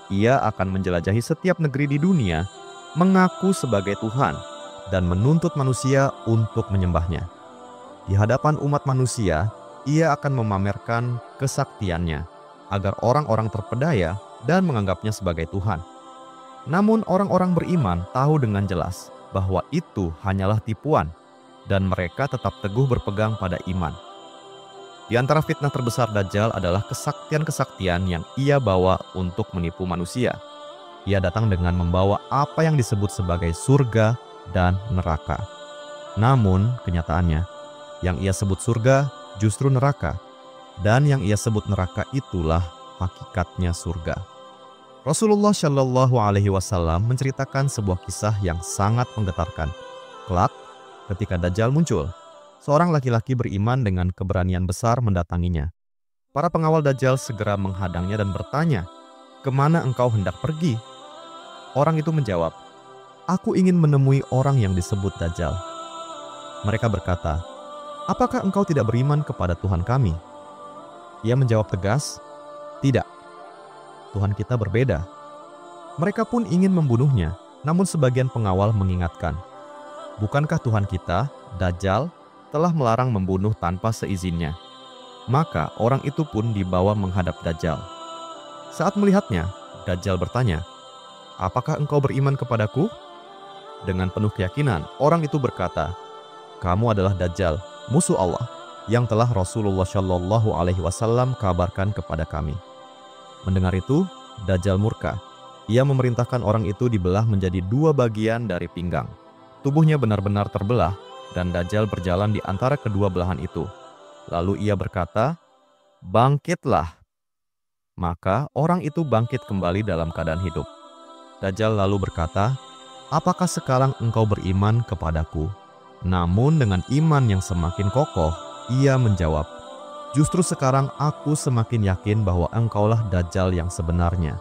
Ia akan menjelajahi setiap negeri di dunia, mengaku sebagai Tuhan, dan menuntut manusia untuk menyembahnya. Di hadapan umat manusia, ia akan memamerkan kesaktiannya agar orang-orang terpedaya dan menganggapnya sebagai Tuhan. Namun orang-orang beriman tahu dengan jelas bahwa itu hanyalah tipuan dan mereka tetap teguh berpegang pada iman. Di antara fitnah terbesar Dajjal adalah kesaktian-kesaktian yang ia bawa untuk menipu manusia. Ia datang dengan membawa apa yang disebut sebagai surga dan neraka. Namun kenyataannya, yang ia sebut surga justru neraka, dan yang ia sebut neraka itulah hakikatnya surga. Rasulullah Shallallahu Alaihi Wasallam menceritakan sebuah kisah yang sangat menggetarkan. Kelak, ketika Dajjal muncul, seorang laki-laki beriman dengan keberanian besar mendatanginya. Para pengawal Dajjal segera menghadangnya dan bertanya, "Kemana engkau hendak pergi?" Orang itu menjawab, "Aku ingin menemui orang yang disebut Dajjal." Mereka berkata, "Apakah engkau tidak beriman kepada Tuhan kami?" Ia menjawab tegas, "Tidak, Tuhan kita berbeda." Mereka pun ingin membunuhnya, namun sebagian pengawal mengingatkan, "Bukankah Tuhan kita, Dajjal, telah melarang membunuh tanpa seizinnya?" Maka orang itu pun dibawa menghadap Dajjal. Saat melihatnya, Dajjal bertanya, "Apakah engkau beriman kepadaku?" Dengan penuh keyakinan, orang itu berkata, "Kamu adalah Dajjal, musuh Allah, yang telah Rasulullah Shallallahu Alaihi Wasallam kabarkan kepada kami." Mendengar itu, Dajjal murka. Ia memerintahkan orang itu dibelah menjadi 2 bagian dari pinggang. Tubuhnya benar-benar terbelah, dan Dajjal berjalan di antara kedua belahan itu. Lalu ia berkata, "Bangkitlah." Maka orang itu bangkit kembali dalam keadaan hidup. Dajjal lalu berkata, "Apakah sekarang engkau beriman kepadaku?" Namun dengan iman yang semakin kokoh, ia menjawab, "Justru sekarang aku semakin yakin bahwa engkaulah Dajjal yang sebenarnya."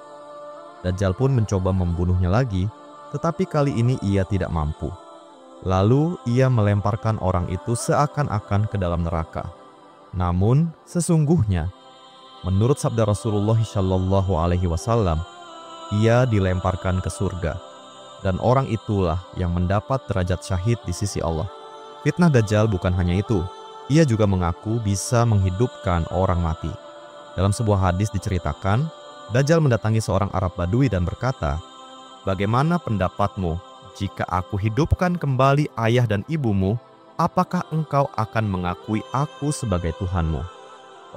Dajjal pun mencoba membunuhnya lagi, tetapi kali ini ia tidak mampu. Lalu ia melemparkan orang itu seakan-akan ke dalam neraka. Namun sesungguhnya, menurut sabda Rasulullah Shallallahu Alaihi Wasallam, ia dilemparkan ke surga, dan orang itulah yang mendapat derajat syahid di sisi Allah. Fitnah Dajjal bukan hanya itu, ia juga mengaku bisa menghidupkan orang mati. Dalam sebuah hadis diceritakan, Dajjal mendatangi seorang Arab Badui dan berkata, "Bagaimana pendapatmu jika aku hidupkan kembali ayah dan ibumu? Apakah engkau akan mengakui aku sebagai Tuhanmu?"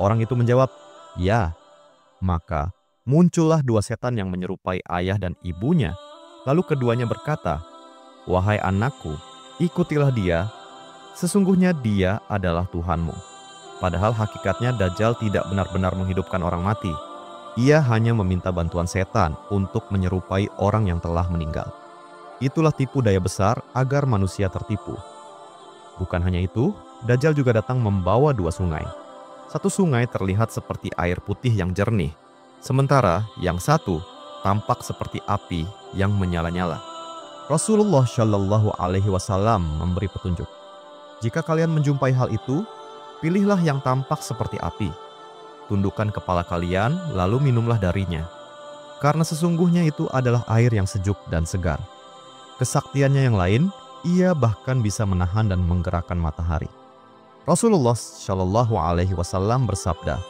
Orang itu menjawab, "Ya." Maka muncullah 2 setan yang menyerupai ayah dan ibunya. Lalu keduanya berkata, "Wahai anakku, ikutilah dia. Sesungguhnya dia adalah Tuhanmu." Padahal hakikatnya Dajjal tidak benar-benar menghidupkan orang mati. Ia hanya meminta bantuan setan untuk menyerupai orang yang telah meninggal. Itulah tipu daya besar agar manusia tertipu. Bukan hanya itu, Dajjal juga datang membawa 2 sungai. Satu sungai terlihat seperti air putih yang jernih, sementara yang satu tampak seperti api yang menyala-nyala. Rasulullah Shallallahu Alaihi Wasallam memberi petunjuk, Jika kalian menjumpai hal itu, pilihlah yang tampak seperti api. Tundukkan kepala kalian, lalu minumlah darinya. Karena sesungguhnya itu adalah air yang sejuk dan segar. Kesaktiannya yang lain, ia bahkan bisa menahan dan menggerakkan matahari. Rasulullah Shallallahu Alaihi Wasallam bersabda,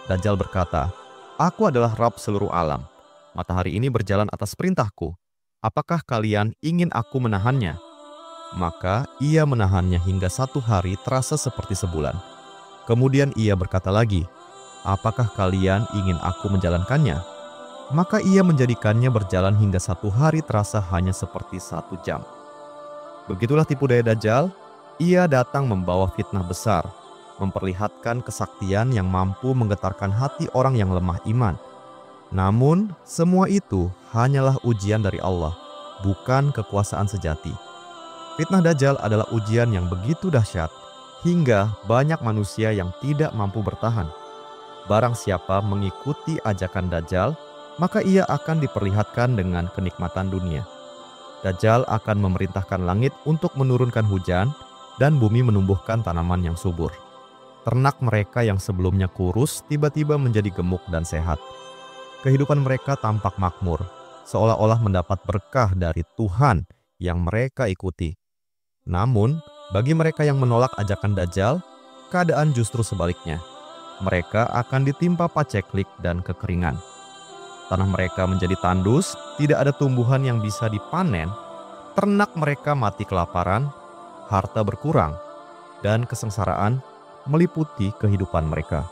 Dajjal berkata, "Aku adalah Rabb seluruh alam. Matahari ini berjalan atas perintahku. Apakah kalian ingin aku menahannya?" Maka ia menahannya hingga 1 hari terasa seperti sebulan. Kemudian ia berkata lagi, "Apakah kalian ingin aku menjalankannya?" Maka ia menjadikannya berjalan hingga 1 hari terasa hanya seperti 1 jam. Begitulah tipu daya Dajjal. Ia datang membawa fitnah besar, memperlihatkan kesaktian yang mampu menggetarkan hati orang yang lemah iman. Namun, semua itu hanyalah ujian dari Allah, bukan kekuasaan sejati. Fitnah Dajjal adalah ujian yang begitu dahsyat, hingga banyak manusia yang tidak mampu bertahan. Barang siapa mengikuti ajakan Dajjal, maka ia akan diperlihatkan dengan kenikmatan dunia. Dajjal akan memerintahkan langit untuk menurunkan hujan dan bumi menumbuhkan tanaman yang subur. Ternak mereka yang sebelumnya kurus tiba-tiba menjadi gemuk dan sehat. Kehidupan mereka tampak makmur, seolah-olah mendapat berkah dari Tuhan yang mereka ikuti. Namun, bagi mereka yang menolak ajakan Dajjal, keadaan justru sebaliknya. Mereka akan ditimpa paceklik dan kekeringan. Tanah mereka menjadi tandus, tidak ada tumbuhan yang bisa dipanen, ternak mereka mati kelaparan, harta berkurang, dan kesengsaraan meliputi kehidupan mereka.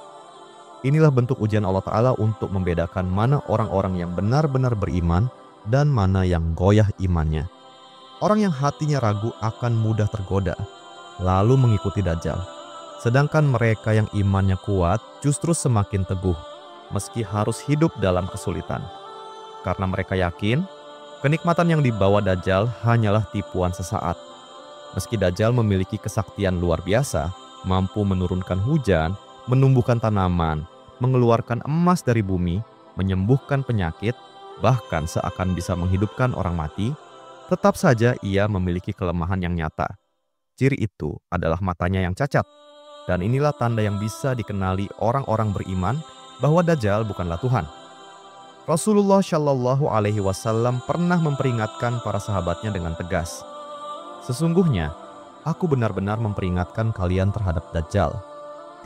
Inilah bentuk ujian Allah Ta'ala untuk membedakan mana orang-orang yang benar-benar beriman dan mana yang goyah imannya. Orang yang hatinya ragu akan mudah tergoda, lalu mengikuti Dajjal. Sedangkan mereka yang imannya kuat justru semakin teguh, meski harus hidup dalam kesulitan. Karena mereka yakin, kenikmatan yang dibawa Dajjal hanyalah tipuan sesaat. Meski Dajjal memiliki kesaktian luar biasa, mampu menurunkan hujan, menumbuhkan tanaman, mengeluarkan emas dari bumi, menyembuhkan penyakit, bahkan seakan bisa menghidupkan orang mati, tetap saja ia memiliki kelemahan yang nyata. Ciri itu adalah matanya yang cacat. Dan inilah tanda yang bisa dikenali orang-orang beriman bahwa Dajjal bukanlah Tuhan. Rasulullah Shallallahu Alaihi Wasallam pernah memperingatkan para sahabatnya dengan tegas. Sesungguhnya, aku benar-benar memperingatkan kalian terhadap Dajjal.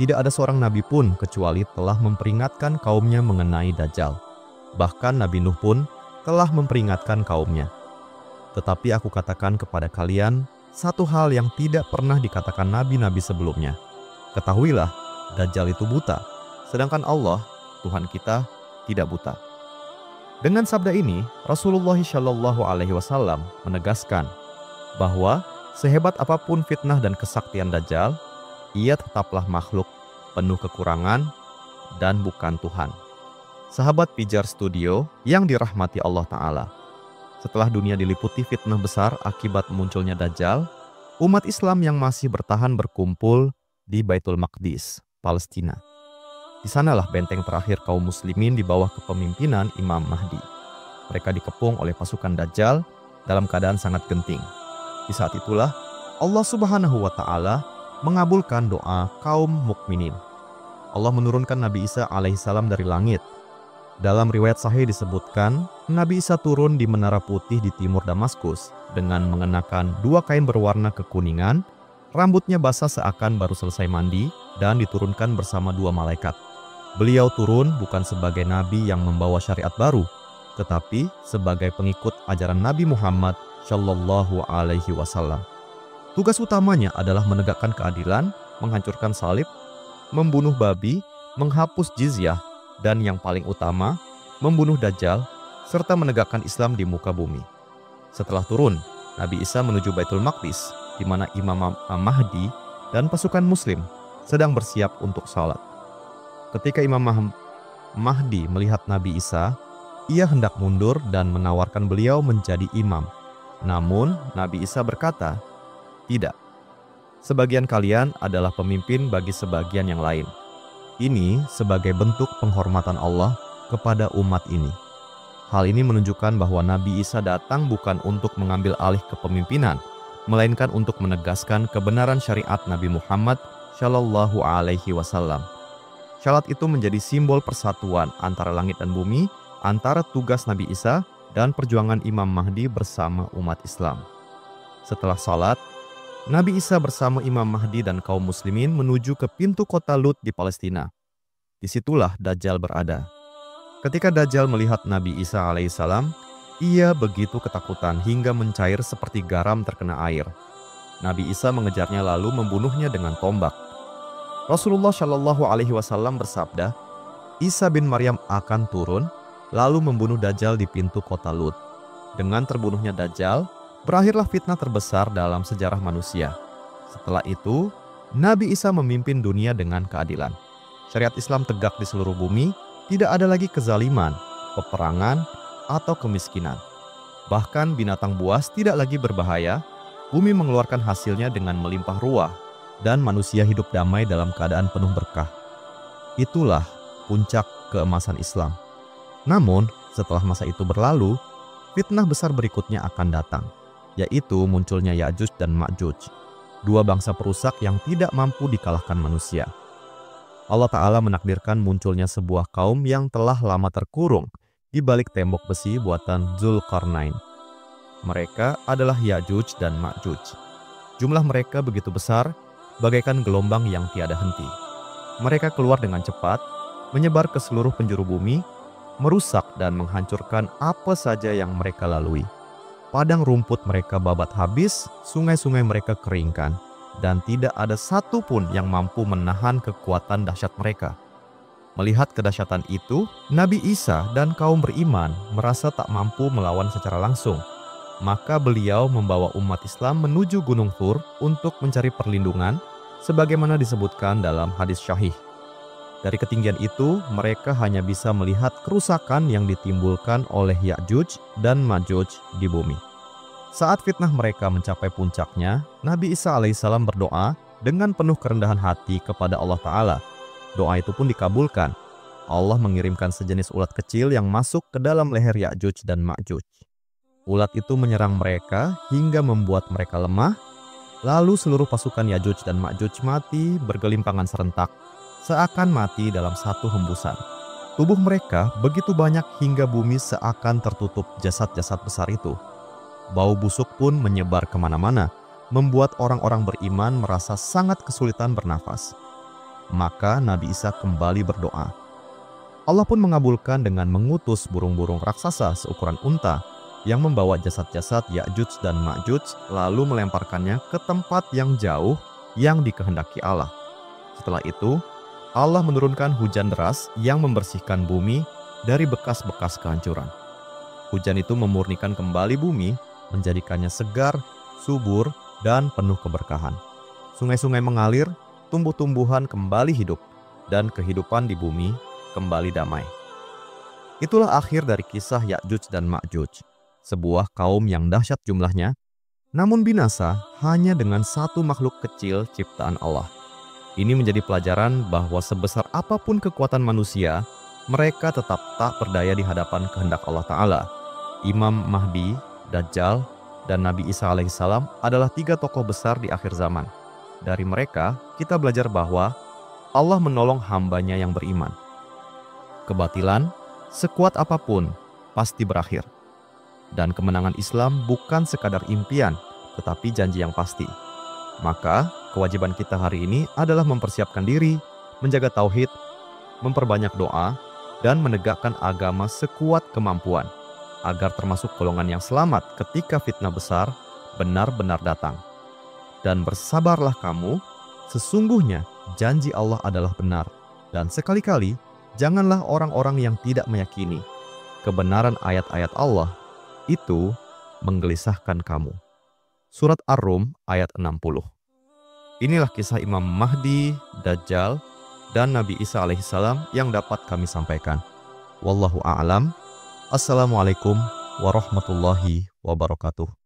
Tidak ada seorang nabi pun kecuali telah memperingatkan kaumnya mengenai Dajjal. Bahkan Nabi Nuh pun telah memperingatkan kaumnya. Tetapi aku katakan kepada kalian satu hal yang tidak pernah dikatakan nabi-nabi sebelumnya. Ketahuilah, Dajjal itu buta, sedangkan Allah, Tuhan kita, tidak buta. Dengan sabda ini, Rasulullah Shallallahu Alaihi Wasallam menegaskan bahwa sehebat apapun fitnah dan kesaktian Dajjal, ia tetaplah makhluk penuh kekurangan dan bukan Tuhan. Sahabat Pijar Studio yang dirahmati Allah Ta'ala, setelah dunia diliputi fitnah besar akibat munculnya Dajjal, umat Islam yang masih bertahan berkumpul di Baitul Maqdis, Palestina. Di sanalah benteng terakhir kaum muslimin di bawah kepemimpinan Imam Mahdi. Mereka dikepung oleh pasukan Dajjal dalam keadaan sangat genting. Di saat itulah Allah Subhanahu wa Ta'ala mengabulkan doa kaum mukminin. Allah menurunkan Nabi Isa alaihissalam dari langit. Dalam riwayat sahih disebutkan, Nabi Isa turun di Menara Putih di timur Damaskus dengan mengenakan 2 kain berwarna kekuningan, rambutnya basah seakan baru selesai mandi, dan diturunkan bersama 2 malaikat. Beliau turun bukan sebagai nabi yang membawa syariat baru, tetapi sebagai pengikut ajaran Nabi Muhammad Shallallahu Alaihi Wasallam. Tugas utamanya adalah menegakkan keadilan, menghancurkan salib, membunuh babi, menghapus jizyah, dan yang paling utama, membunuh Dajjal, serta menegakkan Islam di muka bumi. Setelah turun, Nabi Isa menuju Baitul Maqdis, di mana Imam Mahdi dan pasukan muslim sedang bersiap untuk salat. Ketika Imam Mahdi melihat Nabi Isa, ia hendak mundur dan menawarkan beliau menjadi imam. Namun, Nabi Isa berkata, "Tidak. Sebagian kalian adalah pemimpin bagi sebagian yang lain. Ini sebagai bentuk penghormatan Allah kepada umat ini." Hal ini menunjukkan bahwa Nabi Isa datang bukan untuk mengambil alih kepemimpinan, melainkan untuk menegaskan kebenaran syariat Nabi Muhammad Shallallahu Alaihi Wasallam. Syalat itu menjadi simbol persatuan antara langit dan bumi, antara tugas Nabi Isa dan perjuangan Imam Mahdi bersama umat Islam. Setelah salat, Nabi Isa bersama Imam Mahdi dan kaum muslimin menuju ke pintu kota Lut di Palestina. Disitulah Dajjal berada. Ketika Dajjal melihat Nabi Isa alaihissalam, ia begitu ketakutan hingga mencair seperti garam terkena air. Nabi Isa mengejarnya lalu membunuhnya dengan tombak. Rasulullah Shallallahu Alaihi Wasallam bersabda, Isa bin Maryam akan turun lalu membunuh Dajjal di pintu kota Lut. Dengan terbunuhnya Dajjal, berakhirlah fitnah terbesar dalam sejarah manusia. Setelah itu, Nabi Isa memimpin dunia dengan keadilan. Syariat Islam tegak di seluruh bumi, tidak ada lagi kezaliman, peperangan, atau kemiskinan. Bahkan binatang buas tidak lagi berbahaya, bumi mengeluarkan hasilnya dengan melimpah ruah, dan manusia hidup damai dalam keadaan penuh berkah. Itulah puncak keemasan Islam. Namun, setelah masa itu berlalu, fitnah besar berikutnya akan datang, yaitu munculnya Ya'juj dan Ma'juj, dua bangsa perusak yang tidak mampu dikalahkan manusia. Allah Ta'ala menakdirkan munculnya sebuah kaum yang telah lama terkurung di balik tembok besi buatan Dzulqarnain. Mereka adalah Ya'juj dan Ma'juj. Jumlah mereka begitu besar, bagaikan gelombang yang tiada henti. Mereka keluar dengan cepat, menyebar ke seluruh penjuru bumi, merusak dan menghancurkan apa saja yang mereka lalui. Padang rumput mereka babat habis, sungai-sungai mereka keringkan, dan tidak ada satupun yang mampu menahan kekuatan dahsyat mereka. Melihat kedahsyatan itu, Nabi Isa dan kaum beriman merasa tak mampu melawan secara langsung. Maka beliau membawa umat Islam menuju Gunung Thur untuk mencari perlindungan, sebagaimana disebutkan dalam hadis syahih. Dari ketinggian itu, mereka hanya bisa melihat kerusakan yang ditimbulkan oleh Ya'juj dan Ma'juj di bumi. Saat fitnah mereka mencapai puncaknya, Nabi Isa alaihissalam berdoa dengan penuh kerendahan hati kepada Allah Ta'ala. Doa itu pun dikabulkan. Allah mengirimkan sejenis ulat kecil yang masuk ke dalam leher Ya'juj dan Ma'juj. Ulat itu menyerang mereka hingga membuat mereka lemah, lalu seluruh pasukan Ya'juj dan Ma'juj mati bergelimpangan serentak, seakan mati dalam satu hembusan. Tubuh mereka begitu banyak hingga bumi seakan tertutup jasad-jasad besar itu. Bau busuk pun menyebar kemana-mana, membuat orang-orang beriman merasa sangat kesulitan bernafas. Maka Nabi Isa kembali berdoa. Allah pun mengabulkan dengan mengutus burung-burung raksasa seukuran unta yang membawa jasad-jasad Ya'juj dan Ma'juj lalu melemparkannya ke tempat yang jauh yang dikehendaki Allah. Setelah itu, Allah menurunkan hujan deras yang membersihkan bumi dari bekas-bekas kehancuran. Hujan itu memurnikan kembali bumi, menjadikannya segar, subur, dan penuh keberkahan. Sungai-sungai mengalir, tumbuh-tumbuhan kembali hidup, dan kehidupan di bumi kembali damai. Itulah akhir dari kisah Ya'juj dan Ma'juj, sebuah kaum yang dahsyat jumlahnya, namun binasa hanya dengan satu makhluk kecil ciptaan Allah. Ini menjadi pelajaran bahwa sebesar apapun kekuatan manusia, mereka tetap tak berdaya di hadapan kehendak Allah Ta'ala. Imam Mahdi, Dajjal, dan Nabi Isa alaihissalam adalah tiga tokoh besar di akhir zaman. Dari mereka, kita belajar bahwa Allah menolong hambanya yang beriman. Kebatilan, sekuat apapun, pasti berakhir. Dan kemenangan Islam bukan sekadar impian, tetapi janji yang pasti. Maka, kewajiban kita hari ini adalah mempersiapkan diri, menjaga tauhid, memperbanyak doa, dan menegakkan agama sekuat kemampuan, agar termasuk golongan yang selamat ketika fitnah besar benar-benar datang. Dan bersabarlah kamu, sesungguhnya janji Allah adalah benar. Dan sekali-kali, janganlah orang-orang yang tidak meyakini kebenaran ayat-ayat Allah itu menggelisahkan kamu. Surat Ar-Rum ayat 60. Inilah kisah Imam Mahdi, Dajjal, dan Nabi Isa alaihissalam yang dapat kami sampaikan. Wallahu a'lam. Assalamualaikum warahmatullahi wabarakatuh.